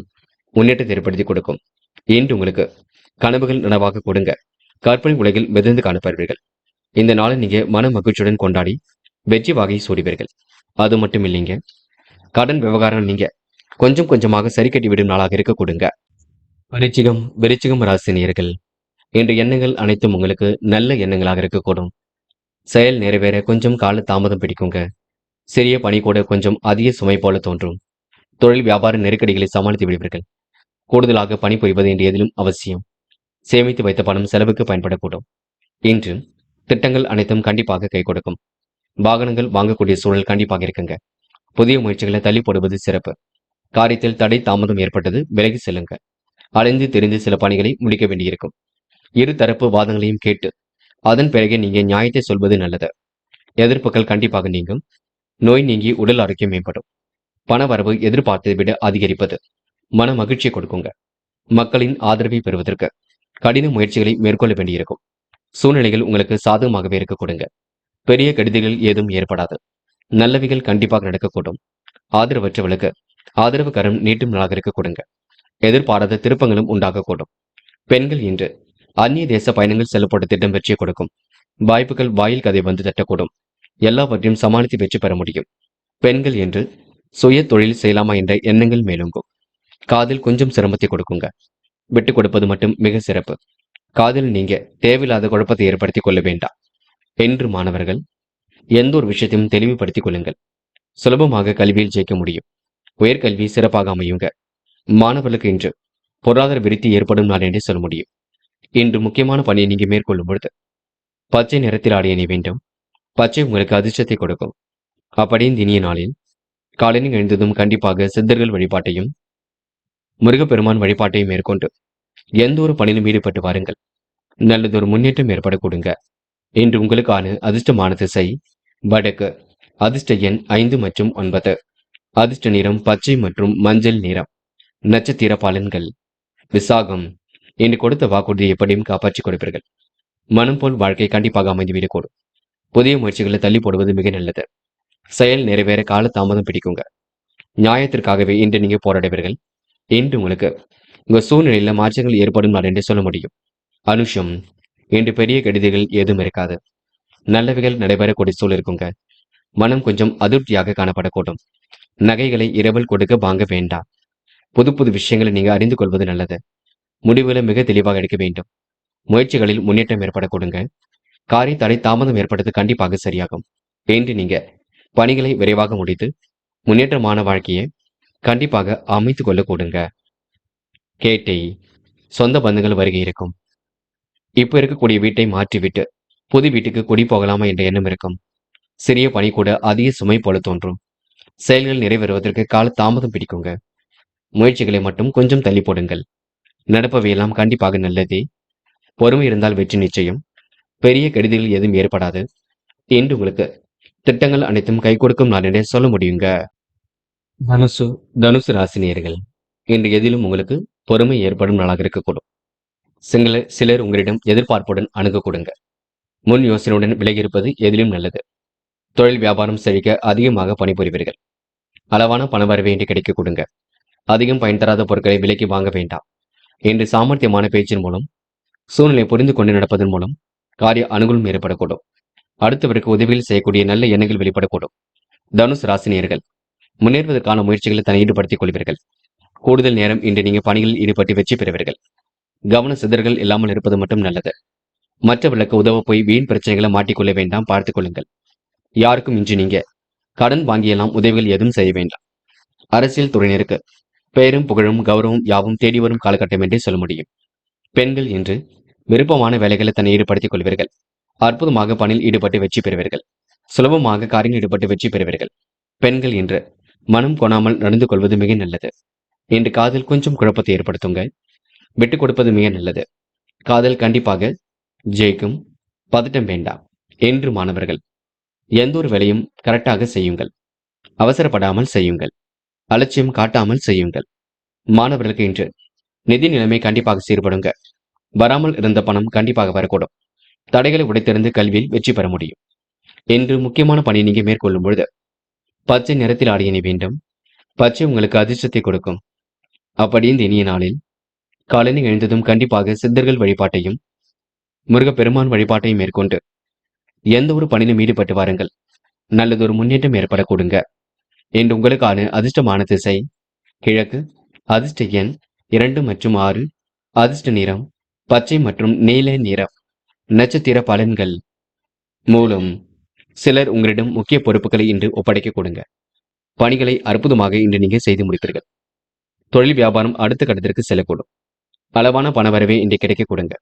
முன்னேற்றத்தை ஏற்படுத்தி கொடுக்கும். இன்று உங்களுக்கு கனவுகள் நனவாக கொடுங்க. கற்பனை உலகில் மிதந்து காணப்படுவீர்கள். இந்த நாளை நீங்க மன மகிழ்ச்சியுடன் கொண்டாடி வெற்றி வாகை சூடுவீர்கள். அது மட்டும் இல்லைங்க, கடன் விவகாரம் நீங்க கொஞ்சம் கொஞ்சமாக சரி கட்டி விடும் நாளாக இருக்க கொடுங்க. விருச்சிகம் ராசினியர்கள், இன்று எண்ணங்கள் அனைத்தும் உங்களுக்கு நல்ல எண்ணங்களாக இருக்கக்கூடும். செயல் நிறைவேற கொஞ்சம் கால தாமதம் பிடிக்குங்க. சிறிய பணி கூட கொஞ்சம் அதிக சுமை போல தோன்றும். தொழில் வியாபார நெருக்கடிகளை சமாளித்து விடுவீர்கள். கூடுதலாக பணிபுரிவது என்று எதிலும் அவசியம். சேமித்து வைத்த பணம் செலவுக்கு பயன்படக்கூடும். இன்று திட்டங்கள் அனைத்தும் கண்டிப்பாக கை கொடுக்கும். வாகனங்கள் வாங்கக்கூடிய சூழல் கண்டிப்பாக இருக்குங்க. புதிய முயற்சிகளை தள்ளி போடுவது சிறப்பு. காரியத்தில் தடை தாமதம் ஏற்பட்டது, விலகி செல்லுங்க. அலைந்து தெரிந்து சில பணிகளை முடிக்க வேண்டியிருக்கும். இரு தரப்பு வாதங்களையும் கேட்டு அதன் பிறகே நீங்க நியாயத்தை சொல்வது நல்லது. எதிர்ப்புகள் கண்டிப்பாக நீங்கும். நோய் நீங்கி உடல் ஆரோக்கியம் மேம்படும். பண வரவு எதிர்பார்த்ததை விட அதிகரிப்பது மன மகிழ்ச்சியை கொடுக்குங்க. மக்களின் ஆதரவை பெறுவதற்கு கடின முயற்சிகளை மேற்கொள்ள வேண்டியிருக்கும். சூழ்நிலைகள் உங்களுக்கு சாதகமாகவே இருக்க கொடுங்க. பெரிய கெடுதிகள் ஏதும் ஏற்படாது. நல்லவைகள் கண்டிப்பாக நடக்கக்கூடும். ஆதரவற்றவர்களுக்கு ஆதரவு கரம் நீட்டும் நாளாக இருக்க கொடுங்க. எதிர்பாராத திருப்பங்களும் உண்டாகக்கூடும். பெண்கள் இன்று அந்நிய தேச பயணங்கள் செல்லப்பட்ட திட்டம் வெற்றியை கொடுக்கும். வாய்ப்புகள் வாயில் கதை வந்து தட்டக்கூடும். எல்லாவற்றையும் சமாளித்து வெற்றி பெற முடியும். பெண்கள் என்று சுய தொழில் செய்யலாமா என்ற எண்ணங்கள் மேலோங்கும். காதில் கொஞ்சம் சிரமத்தை கொடுக்குங்க. விட்டுக் கொடுப்பது மட்டும் மிக சிறப்பு. காதில் நீங்க தேவையில்லாத குழப்பத்தை ஏற்படுத்திக் கொள்ள வேண்டாம். என்று மாணவர்கள், எந்த ஒரு விஷயத்தையும் தெளிவுபடுத்திக் கொள்ளுங்கள். சுலபமாக கல்வியில் ஜெயிக்க முடியும். உயர்கல்வி சிறப்பாக அமையுங்க. மாணவர்களுக்கு இன்று பொருளாதார விருத்தி ஏற்படும் நாள் என்றே சொல்ல முடியும். இன்று முக்கியமான பணியை நீங்க மேற்கொள்ளும் பொழுது பச்சை நிறத்தில் ஆடைய நீ வேண்டும். பச்சை உங்களுக்கு அதிர்ஷ்டத்தை கொடுக்கும். அப்படியே இந்த இனிய நாளில் காலையில் எழுந்ததும் கண்டிப்பாக சித்தர்கள் வழிபாட்டையும் முருகப்பெருமான் வழிபாட்டையும் மேற்கொண்டு எந்த ஒரு பணியிலும் ஈடுபட்டு வாருங்கள். நல்லதொரு முன்னேற்றம் ஏற்பட கொடுங்க. இன்று உங்களுக்கான அதிர்ஷ்டமான திசை வடக்கு. அதிர்ஷ்ட எண் 5 மற்றும் 9. அதிர்ஷ்ட நிறம் பச்சை மற்றும் மஞ்சள் நிறம். நட்சத்திர பலன்கள். விசாகம், இன்று கொடுத்த வாக்குறுதியை எப்படியும் காப்பாற்றிக் கொடுப்பீர்கள். மனம் போல் வாழ்க்கை கண்டிப்பாக அமைந்து விடக்கூடும். புதிய முயற்சிகளை தள்ளி போடுவது மிக நல்லது. செயல் நிறைவேற கால தாமதம் பிடிக்குங்க. நியாயத்திற்காகவே இன்று நீங்க போராடுவீர்கள். இன்று உங்களுக்கு உங்க சூழ்நிலையில மாற்றங்கள் ஏற்படும் நாள் என்று சொல்ல முடியும். அனுஷம், இன்று பெரிய கெடுதிகள் ஏதும் இருக்காது. நல்லவைகள் நடைபெறக்கூடிய சூழல் இருக்குங்க. மனம் கொஞ்சம் அதிருப்தியாக காணப்படக்கூடும். நகைகளை இரவல் கொடுக்க வாங்க வேண்டாம். புது புது விஷயங்களை நீங்க அறிந்து கொள்வது நல்லது. முடிவுகளை மிக தெளிவாக எடுக்க வேண்டும். முயற்சிகளில் முன்னேற்றம் ஏற்பட கொடுங்க. காரிய தடை தாமதம் ஏற்பட்டது கண்டிப்பாக சரியாகும். இன்று நீங்க பணிகளை விரைவாக முடித்து முன்னேற்றமான வாழ்க்கையை கண்டிப்பாக அமைத்துக் கொள்ள கொடுங்க. கேட்டை, சொந்த பந்தங்கள் வருகை இருக்கும். இப்ப இருக்கக்கூடிய வீட்டை மாற்றிவிட்டு புது வீட்டுக்கு குடி போகலாமா என்ற எண்ணம் இருக்கும். சிறிய பணி கூட அதிக சுமை போல தோன்றும். செயல்கள் நிறைவேறுவதற்கு கால தாமதம் பிடிக்குங்க. முயற்சிகளை மட்டும் கொஞ்சம் தள்ளி போடுங்கள். நடப்பவையெல்லாம் கண்டிப்பாக நல்லதே. பொறுமை இருந்தால் வெற்றி நிச்சயம். பெரிய கெடுதிகள் எதுவும் ஏற்படாது. என்று உங்களுக்கு திட்டங்கள் அனைத்தும் கை கொடுக்கும் நான் என்ன சொல்ல முடியுங்க. தனுசு தனுசு ராசினியர்கள், இன்று எதிலும் உங்களுக்கு பொறுமை ஏற்படும் நாளாக இருக்கக்கூடும். சிலர் உங்களிடம் எதிர்பார்ப்புடன் அணுக கொடுங்க. முன் யோசனையுடன் விலகியிருப்பது எதிலும் நல்லது. தொழில் வியாபாரம் செழிக்க அதிகமாக பணிபுரிவீர்கள். அளவான பணவரவை இன்று கிடைக்க கொடுங்க. அதிகம் பயன் தராத பொருட்களை விலைக்கு வாங்க வேண்டாம். இன்று சாமர்த்தியமான பேச்சின் மூலம், சூழ்நிலை புரிந்து கொண்டு நடப்பதன் மூலம் காரிய அனுகூலம் ஏற்படக்கூடும். அடுத்தவருக்கு உதவியில் செய்யக்கூடிய நல்ல எண்ணங்கள் வெளிப்படக்கூடும். தனுசு ராசினியர்கள், முன்னேறுவதற்கான முயற்சிகளை தன்னை ஈடுபடுத்திக் கொள்வீர்கள். கூடுதல் நேரம் இன்று நீங்க பணிகளில் ஈடுபட்டு வெற்றி பெறுவீர்கள். கவன சிதறல்கள் இல்லாமல் இருப்பது மட்டும் நல்லது. மற்றவர்களுக்கு உதவ போய் வீண் பிரச்சனைகளை மாட்டிக்கொள்ள வேண்டாம், பார்த்துக் கொள்ளுங்கள். யாருக்கும் இன்று நீங்க கடன் வாங்கியெல்லாம் உதவிகள் எதுவும் செய்ய வேண்டாம். அரசியல் துறையினருக்கு பெயரும் புகழும் கௌரவம் யாவும் தேடி வரும் காலகட்டம் என்றே சொல்ல முடியும். பெண்கள் இன்று விருப்பமான வேலைகளை தன்னை ஈடுபடுத்திக் கொள்வீர்கள். அற்புதமாக பணியில் ஈடுபட்டு வெற்றி பெறுவீர்கள். சுலபமாக காரில் ஈடுபட்டு வெற்றி பெறுவீர்கள். பெண்கள் இன்று மனம் கொணாமல் நடந்து கொள்வது மிக நல்லது. இன்று காதல் கொஞ்சம் குழப்பத்தை ஏற்படுத்துங்க. விட்டுக் கொடுப்பது மிக நல்லது. காதல் கண்டிப்பாக ஜெயிக்கும். பதட்டம் வேண்டாம். என்று மாணவர்கள், எந்த ஒரு வேலையும் கரெக்டாக செய்யுங்கள். அவசரப்படாமல் செய்யுங்கள். அலட்சியம் காட்டாமல் செய்யுங்கள். மாணவர்களுக்கு இன்று நிதி நிலைமை கண்டிப்பாக சீர்படுங்க. வராமல் இருந்த பணம் கண்டிப்பாக வரக்கூடும். தடைகளை உடைத்திருந்து கல்வியில் வெற்றி பெற முடியும். என்று முக்கியமான பணி நீங்க மேற்கொள்ளும் பொழுது பச்சை நிறத்தில் ஆடிய நீ வேண்டும். பச்சை உங்களுக்கு அதிர்ஷ்டத்தை கொடுக்கும். அப்படி இந்த இனிய நாளில் காலையில் எழுந்ததும் கண்டிப்பாக சித்தர்கள் வழிபாட்டையும் முருகப்பெருமான் வழிபாட்டையும் மேற்கொண்டு எந்த ஒரு பணியிலும் ஈடுபட்டு வாருங்கள். நல்லதொரு முன்னேற்றம் ஏற்பட கொடுங்க. என்று உங்களுக்கான அதிர்ஷ்டமான திசை கிழக்கு, அதிர்ஷ்ட எண் 2 மற்றும் 6, அதிர்ஷ்ட நிறம் பச்சை மற்றும் நீல நிறம். நட்சத்திர பலன்கள். மூலம். சிலர் உங்களிடம் முக்கிய பொறுப்புகளை இன்று ஒப்படைக்க கொடுங்க. பணிகளை அற்புதமாக இன்று நீங்க செய்து முடிப்பீர்கள். தொழில் வியாபாரம் அடுத்த கட்டத்திற்கு செல்லக்கூடும். அளவான பணவரவை இன்று கிடைக்க கொடுங்க.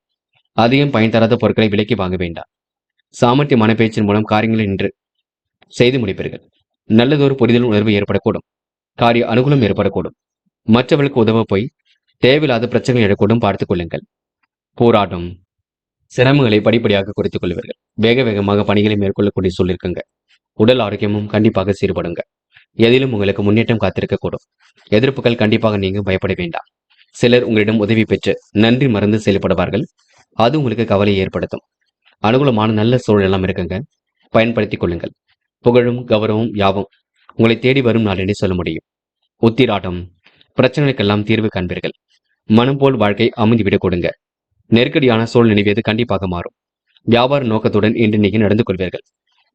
அதிகம் பயன் தராத பொருட்களை விலைக்கு வாங்க வேண்டாம். சாமர்த்தியமான பேச்சின் மூலம் காரியங்களை இன்று செய்து முடிப்பீர்கள். நல்லதொரு புரிதல் உணர்வு ஏற்படக்கூடும். காரிய அனுகூலம் ஏற்படக்கூடும். மற்றவர்களுக்கு உதவ போய் தேவையில்லாத பிரச்சனைகள் எழக்கூடும், பார்த்துக் கொள்ளுங்கள். போராட்டம். சிரமங்களை படிப்படியாக குறைத்துக் கொள்வீர்கள். வேக வேகமாக பணிகளை மேற்கொள்ளக்கூடிய சொல்லிருக்குங்க. உடல் ஆரோக்கியமும் கண்டிப்பாக சீர்படுங்க. எதிலும் உங்களுக்கு முன்னேற்றம் காத்திருக்கக்கூடும். எதிர்ப்புகள் கண்டிப்பாக நீங்க பயப்பட வேண்டாம். சிலர் உங்களிடம் உதவி பெற்று நன்றி மறந்து செயல்படுவார்கள். அது உங்களுக்கு கவலையை ஏற்படுத்தும். அனுகூலமான நல்ல சூழல் எல்லாம் இருக்குங்க, பயன்படுத்திக் கொள்ளுங்கள். புகழும் கௌரவம் யாவும் உங்களை தேடி வரும் நாள் என்று சொல்ல முடியும். உத்திராட்டம். பிரச்சனைகளுக்கெல்லாம் தீர்வு காண்பீர்கள். மனம் போல் வாழ்க்கை அமைந்துவிடக் கொடுங்க. நெருக்கடியான சூழல் நினைவியது கண்டிப்பாக மாறும். வியாபார நோக்கத்துடன் இன்று நீங்க நடந்து கொள்வீர்கள்.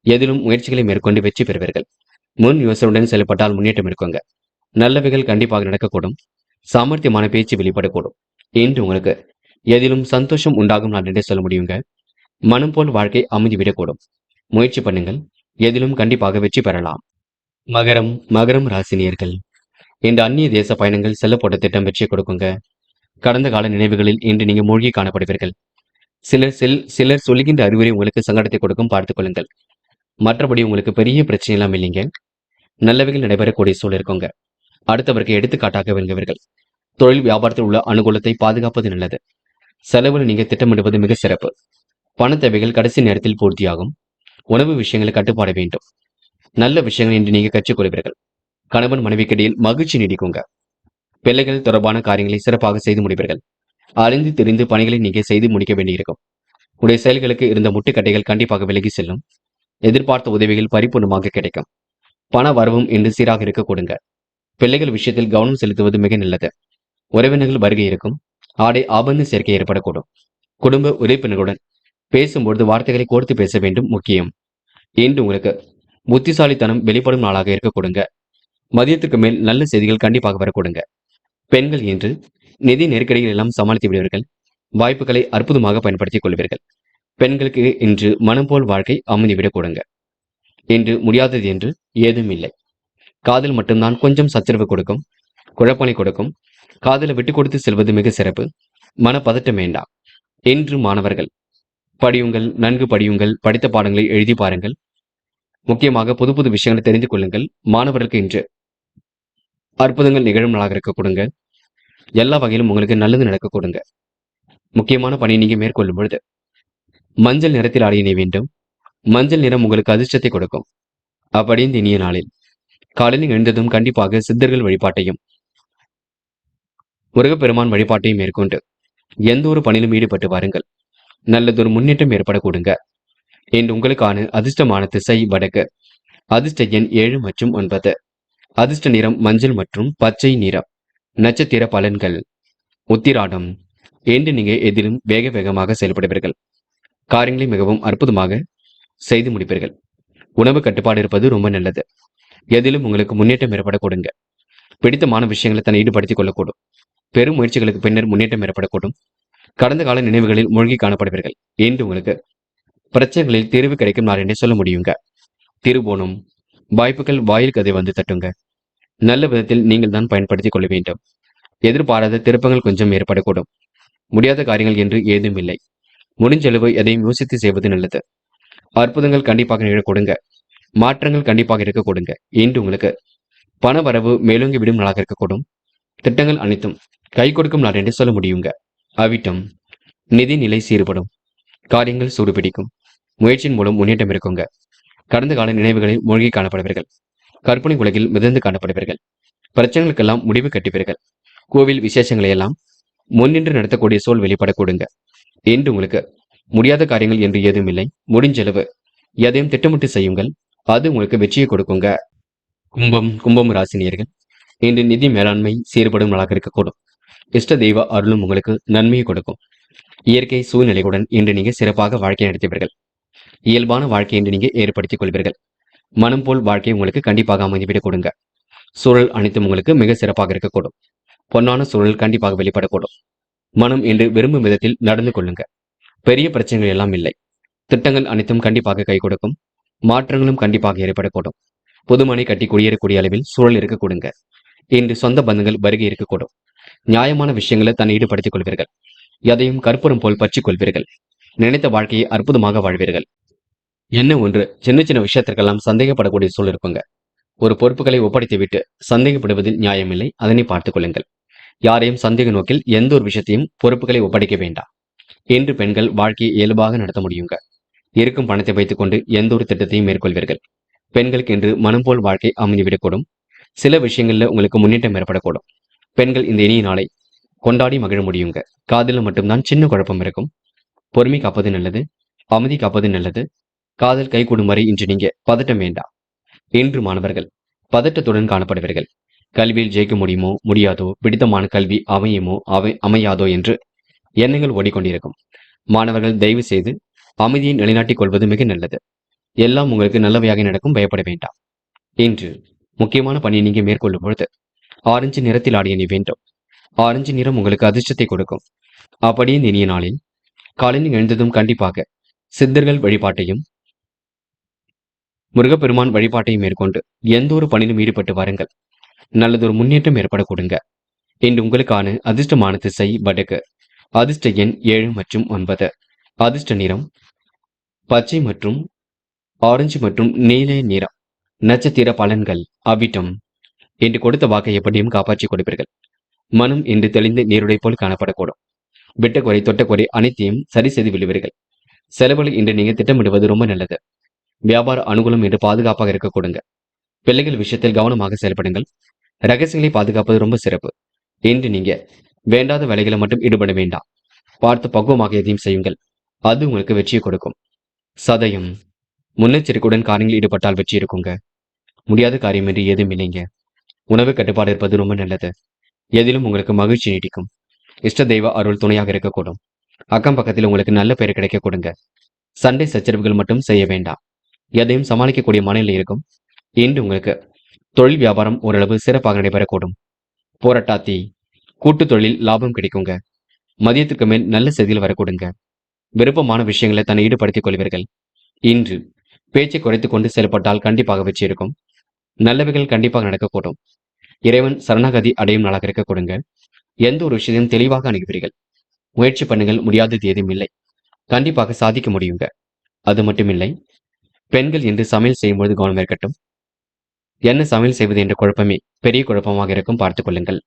எதிலும் முயற்சிகளை மேற்கொண்டு வெற்றி பெறுவீர்கள். முன் யோசனையுடன் செயல்பட்டால் முன்னேற்றம் இருக்குங்க. நல்லவைகள் கண்டிப்பாக நடக்கக்கூடும். சாமர்த்தியமான பேச்சு வெளிப்படக்கூடும். இன்று உங்களுக்கு எதிலும் சந்தோஷம் உண்டாகும் நாள் என்று சொல்ல முடியுங்க. மனம் போல் வாழ்க்கை அமைந்துவிடக்கூடும். முயற்சி பண்ணுங்கள். எதிலும் கண்டிப்பாக வெற்றி பெறலாம். மகரம் ராசினியர்கள். இந்த அந்நிய தேச பயணங்கள் செல்லப்பட்ட திட்டம் வெற்றியை கொடுக்குங்க. கடந்த கால நினைவுகளில் இன்று நீங்க மூழ்கி காணப்படுவீர்கள். சிலர் சொல்லுகின்ற அறிவுரை உங்களுக்கு சங்கடத்தை கொடுக்கும், பார்த்துக் கொள்ளுங்கள். மற்றபடி உங்களுக்கு பெரிய பிரச்சனை எல்லாம் இல்லைங்க. நல்லவைகள் நடைபெறக்கூடிய சூழல் இருக்குங்க. அடுத்தவருக்கு எடுத்துக்காட்டாக விளங்குவீர்கள். தொழில் வியாபாரத்தில் உள்ள அனுகூலத்தை பாதுகாப்பது நல்லது. செலவில் நீங்க திட்டமிடுவது மிக சிறப்பு. பண தேவைகள் கடைசி நேரத்தில் பூர்த்தியாகும். உணவு விஷயங்களை கட்டுப்பாட வேண்டும். நல்ல விஷயங்கள் இன்று நீங்க கற்றுக்கொள்வீர்கள். கணவன் மனைவிக்கிடையில் மகிழ்ச்சி நீடிக்குங்க. பிள்ளைகள் தொடர்பான காரியங்களை சிறப்பாக செய்து முடிப்பீர்கள். அறிந்து தெரிந்து பணிகளை நீங்க செய்து முடிக்க வேண்டியிருக்கும். உடைய செயல்களுக்கு இருந்த முட்டுக்கட்டைகள் கண்டிப்பாக விலகி செல்லும். எதிர்பார்த்த உதவிகள் பரிபூர்ணமாக கிடைக்கும். பண வரவும் இன்று சீராக இருக்க கொடுங்க. பிள்ளைகள் விஷயத்தில் கவனம் செலுத்துவது மிக நல்லது. உறவினர்கள் வருகை இருக்கும். ஆடை ஆபந்து சேர்க்கை ஏற்படக்கூடும். குடும்ப உறுப்பினர்களுடன் பேசும்பொழுது வார்த்தைகளை கோர்த்து பேச வேண்டும், முக்கியம். இன்று உங்களுக்கு புத்திசாலித்தனம் வெளிப்படும் நாளாக இருக்க கொடுங்க. மதியத்துக்கு மேல் நல்ல செய்திகள் கண்டிப்பாக வரக்கூடுங்க. பெண்கள் இன்று நிதி நெருக்கடிகள் எல்லாம் சமாளித்து விடுவீர்கள். வாய்ப்புகளை அற்புதமாக பயன்படுத்திக் கொள்வீர்கள். பெண்களுக்கு இன்று மனம் போல் வாழ்க்கை அமைந்துவிடக் கொடுங்க. இன்று முடியாதது என்று ஏதும் இல்லை. காதல் மட்டும்தான் கொஞ்சம் சச்சரவு கொடுக்கும், குழப்பனை கொடுக்கும். காதலை விட்டுக் கொடுத்து செல்வது மிக சிறப்பு. மனப்பதட்டம் வேண்டாம். இன்று மாணவர்கள் படியுங்கள், நன்கு படியுங்கள். படித்த பாடங்களை எழுதி பாருங்கள். முக்கியமாக புது புது விஷயங்களை தெரிந்து கொள்ளுங்கள். மாணவர்களுக்கு இன்று அற்புதங்கள் நிகழும் நாளாக இருக்க கொடுங்க. எல்லா வகையிலும் உங்களுக்கு நல்லது நடக்க கொடுங்க. முக்கியமான பணியை நீங்க மேற்கொள்ளும் பொழுது மஞ்சள் நிறத்தில் ஆடையினை வேண்டும். மஞ்சள் நிறம் உங்களுக்கு அதிர்ஷ்டத்தை கொடுக்கும். அப்படி இந்த இனிய நாளில் காலையில் எழுந்ததும் கண்டிப்பாக சித்தர்கள் வழிபாட்டையும் முருகப்பெருமான் வழிபாட்டையும் மேற்கொண்டு எந்த ஒரு பணியிலும் ஈடுபட்டு வாருங்கள். நல்லதொரு முன்னேற்றம் ஏற்பட கொடுங்க. இன்று உங்களுக்கான அதிர்ஷ்டமான திசை வடக்கு. அதிர்ஷ்ட எண் 7 மற்றும் 9. அதிர்ஷ்ட நிறம் மஞ்சள் மற்றும் பச்சை நிறம். நட்சத்திர பலன்கள். உத்திராடம். இன்று நீங்க எதிலும் வேக வேகமாக செயல்படுவீர்கள். காரியங்களை மிகவும் அற்புதமாக செய்து முடிப்பீர்கள். உணவு கட்டுப்பாடு இருப்பது ரொம்ப நல்லது. எதிலும் உங்களுக்கு முன்னேற்றம் ஏற்பட கொடுங்க. பிடித்தமான விஷயங்களை தன்னை ஈடுபடுத்திக் கொள்ளக்கூடும். பெரும் முயற்சிகளுக்கு பின்னர் முன்னேற்றம் ஏற்படக்கூடும். கடந்த கால நினைவுகளில் மூழ்கி காணப்படுவீர்கள். இன்று உங்களுக்கு பிரச்சனைகளில் தீர்வு கிடைக்கும் நாள் என்றே சொல்ல முடியுங்க. திருவோணம். வாய்ப்புகள் வாயில் கதை வந்து தட்டுங்க. நல்ல விதத்தில் நீங்கள் தான் பயன்படுத்திக் கொள்ள வேண்டும். எதிர்பாராத திருப்பங்கள் கொஞ்சம் ஏற்படக்கூடும். முடியாத காரியங்கள் என்று ஏதும் இல்லை. முடிஞ்சளவு எதையும் யோசித்து செய்வது நல்லது. அற்புதங்கள் கண்டிப்பாக நிகழக்கூடுங்க. மாற்றங்கள் கண்டிப்பாக இருக்க கொடுங்க. இன்று உங்களுக்கு பண வரவு மேலோங்கி விடும் நாளாக இருக்கக்கூடும். திட்டங்கள் அனைத்தும் கை கொடுக்கும் நாள் என்று சொல்ல முடியுங்க. அவிட்டம். நிதி நிலை சீர்படும். காரியங்கள் சூடுபிடிக்கும். முயற்சியின் மூலம் முன்னேற்றம் இருக்குங்க. கடந்த கால நினைவுகளில் மூழ்கி காணப்படுவீர்கள். கற்பனை உலகில் மிதந்து காணப்படுவீர்கள். பிரச்சனைகளுக்கெல்லாம் முடிவு கட்டுவீர்கள். கோவில் விசேஷங்களை எல்லாம் முன்னின்று நடத்தக்கூடிய சூழ் வெளிப்பட கொடுங்க. இன்று உங்களுக்கு முடியாத காரியங்கள் என்று ஏதும் இல்லை. முடிஞ்சளவு எதையும் திட்டமிட்டு செய்யுங்கள். அது உங்களுக்கு வெற்றியை கொடுக்குங்க. கும்பம் ராசினியர்கள். இன்று நிதி மேலாண்மை சீர்படும் நாளாக இருக்கக்கூடும். இஷ்ட தெய்வ அருளும் உங்களுக்கு நன்மையை கொடுக்கும். இயற்கை சூழ்நிலையுடன் இன்று நீங்க சிறப்பாக வாழ்க்கை நடத்துவீர்கள். இயல்பான வாழ்க்கை என்று நீங்க ஏற்படுத்திக் கொள்வீர்கள். மனம் போல் வாழ்க்கை உங்களுக்கு கண்டிப்பாக அமைந்துவிடக் கொடுங்க. சூழல் அனைத்தும் உங்களுக்கு மிக சிறப்பாக இருக்கக்கூடும். பொன்னான சூழல் கண்டிப்பாக வெளிப்படக்கூடும். மனம் என்று விரும்பும் விதத்தில் நடந்து கொள்ளுங்க. பெரிய பிரச்சனைகள் எல்லாம் இல்லை. திட்டங்கள் அனைத்தும் கண்டிப்பாக கை கொடுக்கும். மாற்றங்களும் கண்டிப்பாக ஏற்படக்கூடும். புதுமனை கட்டி குடியேறக்கூடிய அளவில் சூழல் இருக்க கொடுங்க. இன்று சொந்த பந்தங்கள் வருகை இருக்கக்கூடும். நியாயமான விஷயங்களை தன்னை ஈடுபடுத்திக் கொள்வீர்கள். எதையும் கற்பூரம் போல் பற்றிக் கொள்வீர்கள். நினைத்த வாழ்க்கையை அற்புதமாக வாழ்வீர்கள். என்ன ஒன்று, சின்ன சின்ன விஷயத்திற்கெல்லாம் சந்தேகப்படக்கூடிய சூழல் இருக்குங்க. ஒரு பொறுப்புகளை ஒப்படைத்துவிட்டு சந்தேகப்படுவதில் நியாயமில்லை. அதனை பார்த்துக் கொள்ளுங்கள். யாரையும் சந்தேக நோக்கில் எந்த ஒரு விஷயத்தையும் பொறுப்புகளை ஒப்படைக்க வேண்டாம். இன்று பெண்கள் வாழ்க்கையை இயல்பாக நடத்த முடியுங்க. இருக்கும் பணத்தை வைத்துக் கொண்டு எந்த ஒரு திட்டத்தையும் மேற்கொள்வீர்கள். பெண்களுக்கு என்று மனம் போல் வாழ்க்கை அமைந்துவிடக்கூடும். சில விஷயங்கள்ல உங்களுக்கு முன்னேற்றம் ஏற்படக்கூடும். பெண்கள் இந்த இனிய நாளை கொண்டாடி மகிழ முடியுங்க. காதலில் மட்டும்தான் சின்ன குழப்பம் இருக்கும். பொறுமை காப்பது நல்லது. அமைதி காப்பது நல்லது. காதல் கைகூடும் வரை இன்று நீங்க பதட்டம் வேண்டாம். இன்று மாணவர்கள் பதட்டத்துடன் காணப்படுவீர்கள். கல்வியில் ஜெயிக்க முடியுமோ முடியாதோ, பிடித்தமான கல்வி அமையுமோ அமையாதோ என்று எண்ணங்கள் ஓடிக்கொண்டிருக்கும். மாணவர்கள் தயவு செய்து அமைதியை நிலைநாட்டிக் கொள்வது மிக நல்லது. எல்லாம் உங்களுக்கு நல்லவையாக நடக்கும், பயப்பட வேண்டாம். இன்று முக்கியமான பணியை நீங்க மேற்கொள்ளும் பொழுது ஆரஞ்சு நிறத்தில் ஆடிய நீ வேண்டும். ஆரஞ்சு நிறம் உங்களுக்கு அதிர்ஷ்டத்தை கொடுக்கும். அப்படியே இந்த இனிய நாளில் காலையில் எழுந்ததும் கண்டிப்பாக சித்தர்கள் வழிபாட்டையும் முருகப்பெருமான் வழிபாட்டையும் மேற்கொண்டு எந்த ஒரு பணியிலும் ஈடுபட்டு வாருங்கள். நல்லதொரு முன்னேற்றம் ஏற்பட கொடுங்க. இன்று உங்களுக்கான அதிர்ஷ்டமான திசை வடக்கு. அதிர்ஷ்ட எண் 7 மற்றும் 9. அதிர்ஷ்ட நிறம் பச்சை மற்றும் ஆரஞ்சு மற்றும் நீல நிறம். நட்சத்திர பலன்கள் அவிட்டம். இன்று கொடுத்த வாக்கை எப்படியும் காப்பாற்றிக் கொடுப்பீர்கள். மனம் இன்று தெளிந்து நீருடை போல் காணப்படக்கூடும். விட்ட குறை தொட்ட குறை அனைத்தையும் சரி செய்து விடுவீர்கள். செலவுகளை இன்று நீங்க திட்டமிடுவது ரொம்ப நல்லது. வியாபார அனுகூலம் என்று பாதுகாப்பாக இருக்க கொடுங்க. பிள்ளைகள் விஷயத்தில் கவனமாக செயல்படுங்கள். ரகசியங்களை பாதுகாப்பது ரொம்ப சிறப்பு. இன்று நீங்க வேண்டாத வேலைகளை மட்டும் ஈடுபட வேண்டாம். பார்த்து பக்குவமாக எதையும் செய்யுங்கள். அது உங்களுக்கு வெற்றியை கொடுக்கும். சதயம். முன்னெச்சரிக்கையுடன் காரியங்களில் ஈடுபட்டால் வெற்றி இருக்குங்க. முடியாத காரியம் என்று ஏதும் இல்லைங்க. உணவு கட்டுப்பாடு இருப்பது ரொம்ப நல்லது. எதிலும் உங்களுக்கு மகிழ்ச்சி நீடிக்கும். இஷ்ட தெய்வ அருள் துணையாக இருக்கக்கூடும். அக்கம் பக்கத்தில் உங்களுக்கு நல்ல பெயர் கிடைக்க கொடுங்க. சண்டை சச்சரவுகள் மட்டும் செய்ய வேண்டாம். எதையும் சமாளிக்கக்கூடிய மனநிலை இருக்கும். இன்று உங்களுக்கு தொழில் வியாபாரம் ஓரளவு சிறப்பாக நடைபெறக்கூடும். போராட்டாத்தி கூட்டு தொழில் லாபம் கிடைக்குங்க. மதியத்துக்கு மேல் நல்ல செய்தியில் வரக்கூடுங்க. விருப்பமான விஷயங்களை தன்னை ஈடுபடுத்திக் கொள்வீர்கள். இன்று பேச்சை குறைத்துக் கொண்டு செயல்பட்டால் கண்டிப்பாக வெற்றி இருக்கும். நல்லவைகள் கண்டிப்பாக நடக்கக்கூடும். இறைவன் சரணாகதி அடையும் நாளாக இருக்க கொடுங்க. எந்த ஒரு விஷயத்தையும் தெளிவாக அணுகுவீர்கள். முயற்சி பண்ணுங்கள், முடியாதது ஏதும் இல்லை. கண்டிப்பாக சாதிக்க முடியுங்க. அது மட்டுமில்லை, பெண்கள் இன்று சமையல் செய்யும்போது கவனம் இருக்கட்டும். என்ன சமையல் செய்வது என்ற குழப்பமே பெரிய குழப்பமாக இருக்கும், பார்த்துக் கொள்ளுங்கள்.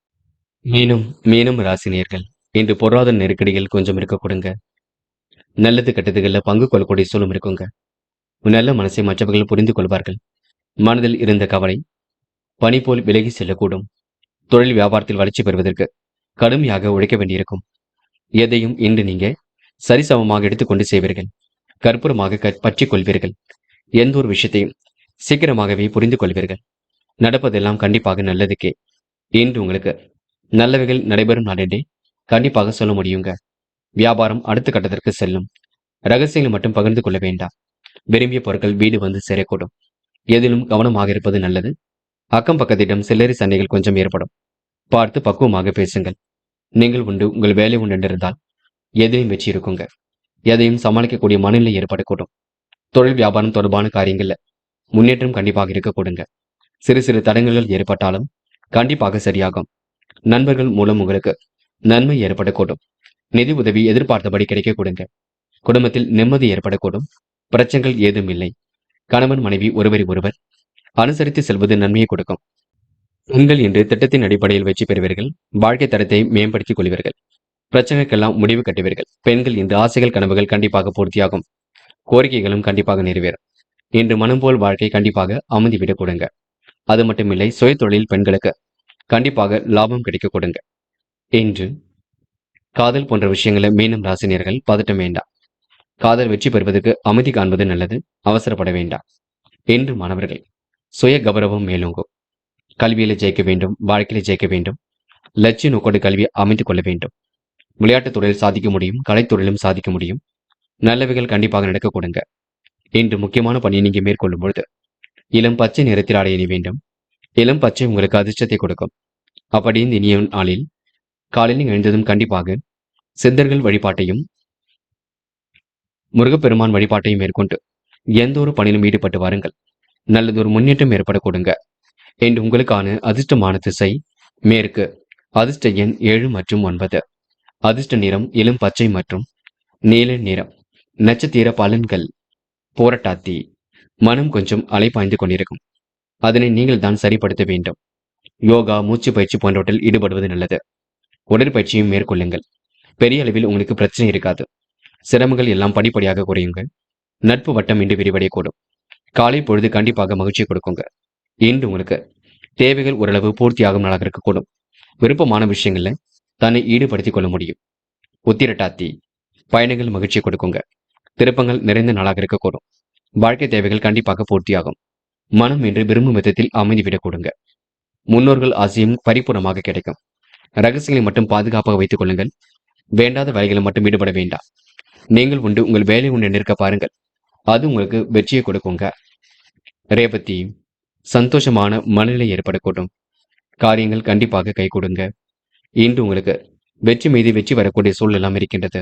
மீனும் ராசினியர்கள் இன்று பொருளாதார நெருக்கடிகள் கொஞ்சம் இருக்க கொடுங்க. நல்லது கெட்டதுகளில் பங்கு கொள்ளக்கூடிய சூழலும் இருக்குங்க. நல்ல மனசை மற்றவர்கள் புரிந்து கொள்வார்கள். மனதில் இருந்த கவலை பனி போல் விலகி செல்லக்கூடும். தொழில் வியாபாரத்தில் வளர்ச்சி பெறுவதற்கு கடுமையாக உழைக்க வேண்டியிருக்கும். எதையும் இன்று நீங்க சரிசமமாக எடுத்துக்கொண்டு செய்வீர்கள். கற்பூரமாக பற்றிக் கொள்வீர்கள். எந்த ஒரு விஷயத்தையும் சீக்கிரமாகவே புரிந்து கொள்வீர்கள். நடப்பதெல்லாம் கண்டிப்பாக நல்லதுக்கே. இன்று உங்களுக்கு நல்லவைகள் நடைபெறும் நாளென்றே கண்டிப்பாக சொல்ல முடியுங்க. வியாபாரம் அடுத்த கட்டத்திற்கு செல்லும். ரகசியங்களை மட்டும் பகிர்ந்து கொள்ள வேண்டாம். விரும்பிய பொருட்கள் வீடு வந்து சேரக்கூடும். எதிலும் கவனமாக இருப்பது நல்லது. அக்கம் பக்கத்திடம் சில்லறை சண்டைகள் கொஞ்சம் ஏற்படும். பார்த்து பக்குவமாக பேசுங்கள். நீங்கள் உண்டு, உங்கள் வேலை உண்டு என்றிருந்தால் எதையும் வெற்றி இருக்குங்க. எதையும் சமாளிக்கக்கூடிய மனநிலை ஏற்படக்கூடும். தொழில் வியாபாரம் தொடர்பான காரியங்கள்ல முன்னேற்றம் கண்டிப்பாக இருக்க கொடுங்க. சிறு சிறு தடங்கல்கள் ஏற்பட்டாலும் கண்டிப்பாக சரியாகும். நண்பர்கள் மூலம் உங்களுக்கு நன்மை ஏற்படக்கூடும். நிதி உதவி எதிர்பார்த்தபடி கிடைக்க கொடுங்க. குடும்பத்தில் நிம்மதி ஏற்படக்கூடும். பிரச்சனைகள் ஏதும் இல்லை. கணவன் மனைவி ஒருவரை ஒருவர் அனுசரித்து செல்வது நன்மையை கொடுக்கும். உங்கள் இன்று திட்டத்தின் அடிப்படையில் வெற்றி பெறுவீர்கள். வாழ்க்கை தரத்தை மேம்படுத்திக் கொள்வீர்கள். பிரச்சனைக்கெல்லாம் முடிவு கட்டுவீர்கள். பெண்கள் இன்று ஆசைகள் கனவுகள் கண்டிப்பாக பூர்த்தியாகும். கோரிக்கைகளும் கண்டிப்பாக நிறைவேறும். இன்று மனம் போல் வாழ்க்கை கண்டிப்பாக அமைந்துவிடக் கொடுங்க. அது மட்டுமில்லை, சுய தொழில் பெண்களுக்கு கண்டிப்பாக லாபம் கிடைக்க கொடுங்க. இன்று காதல் போன்ற விஷயங்களை மீண்டும் ராசினியர்கள் பதட்டம் வேண்டாம். காதல் வெற்றி பெறுவதற்கு அமைதி காண்பது நல்லது. அவசரப்பட வேண்டாம். இன்று மாணவர்கள் சுய கௌரவம் மேலோங்கும். கல்வியில ஜெயிக்க வேண்டும், வாழ்க்கையில ஜெயிக்க வேண்டும். லட்சிய நோக்கோடு கல்வியை அமைத்துக் கொள்ள வேண்டும். விளையாட்டுத் துறையில் சாதிக்க முடியும், கலைத்துறையிலும் சாதிக்க முடியும். நல்லவைகள் கண்டிப்பாக நடக்க கொடுங்க. இன்று முக்கியமான பணியை நீங்க மேற்கொள்ளும் பொழுது இளம் பச்சை நிறத்தில் ஆடை அணி வேண்டும். இளம் பச்சை உங்களுக்கு அதிர்ஷ்டத்தை கொடுக்கும். அப்படி இந்த இனிய நாளில் காலையில் நீங்க எழுந்ததும் கண்டிப்பாக சித்தர்கள் வழிபாட்டையும் முருகப்பெருமான் வழிபாட்டையும் மேற்கொண்டு எந்த ஒரு பணியிலும் ஈடுபட்டு வாருங்கள். நல்லதொரு முன்னேற்றம் ஏற்பட கொடுங்க. இன்று உங்களுக்கான அதிர்ஷ்டமான திசை மேற்கு. அதிர்ஷ்ட எண் 7 மற்றும் 9. அதிர்ஷ்ட நிறம் இளம் பச்சை மற்றும் நீல நிறம். நட்சத்திர பலன்கள் போராட்டாத்தி. மனம் கொஞ்சம் அலைப்பாய்ந்து கொண்டிருக்கும். அதனை நீங்கள் தான் சரிப்படுத்த வேண்டும். யோகா, மூச்சு பயிற்சி போன்றவற்றில் ஈடுபடுவது நல்லது. உடற்பயிற்சியும் மேற்கொள்ளுங்கள். பெரிய அளவில் உங்களுக்கு பிரச்சனை இருக்காது. சிரமங்கள் எல்லாம் படிப்படியாக குறையுங்க. நட்பு வட்டம் இன்று விரிவடையக்கூடும். காலை பொழுது கண்டிப்பாக மகிழ்ச்சி கொடுக்குங்க. இன்று உங்களுக்கு தேவைகள் ஓரளவு பூர்த்தியாகும் நாளாக இருக்கக்கூடும். விருப்பமான விஷயங்கள்ல தன்னை ஈடுபடுத்திக் கொள்ள முடியும். உத்திரட்டாத்தி. பயணங்கள் மகிழ்ச்சி கொடுக்குங்க. திருப்பங்கள் நிறைந்த நாளாக இருக்கக்கூடும். வாழ்க்கை தேவைகள் கண்டிப்பாக பூர்த்தியாகும். மனம் என்று விரும்பும் விதத்தில் அமைதிவிடக் கொடுங்க. முன்னோர்கள் ஆசையும் பரிபூர்ணமாக கிடைக்கும். ரகசியங்களை மட்டும் பாதுகாப்பாக வைத்துக் கொள்ளுங்கள். வேண்டாத வேலைகளை மட்டும் ஈடுபட வேண்டாம். நீங்கள் உண்டு உங்கள் வேலை உண்டு நிற்க பாருங்கள். அது உங்களுக்கு வெற்றியை கொடுக்குங்க. ரேவதி. சந்தோஷமான மனநிலை ஏற்படக்கூடும். காரியங்கள் கண்டிப்பாக கை கொடுங்க. இன்று உங்களுக்கு வெற்றி மீது வெற்றி வரக்கூடிய சூழலாம் இருக்கின்றது.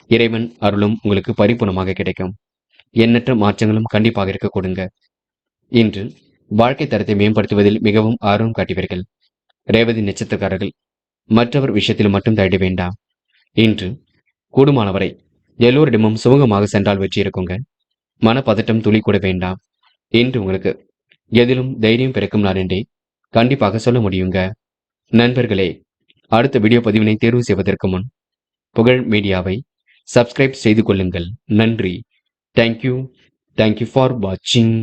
இறைவன் அருளும் உங்களுக்கு பரிபூர்ணமாக கிடைக்கும். எண்ணற்ற மாற்றங்களும் கண்டிப்பாக இருக்க கொடுங்க. இன்று வாழ்க்கை தரத்தை மேம்படுத்துவதில் மிகவும் ஆர்வம் காட்டுவீர்கள். ரேவதி நட்சத்திரக்காரர்கள் மற்றவர் விஷயத்தில் மட்டும் தலையிட வேண்டாம். இன்று கூடுமானவரை எல்லோரிடமும் சுமூகமாக சென்றால் வெற்றி இருக்குங்க. மனப்பதட்டம் துளி கூட வேண்டாம். இன்று உங்களுக்கு எதிலும் தைரியம் பிறக்கும் நாள் என்றே கண்டிப்பாக சொல்ல முடியுங்க. நண்பர்களே, அடுத்த வீடியோ பதிவினை தேர்வு செய்வதற்கு முன் புகழ் மீடியாவை சப்ஸ்கிரைப் செய்து கொள்ளுங்கள். நன்றி. தேங்க்யூ ஃபார் வாட்சிங்.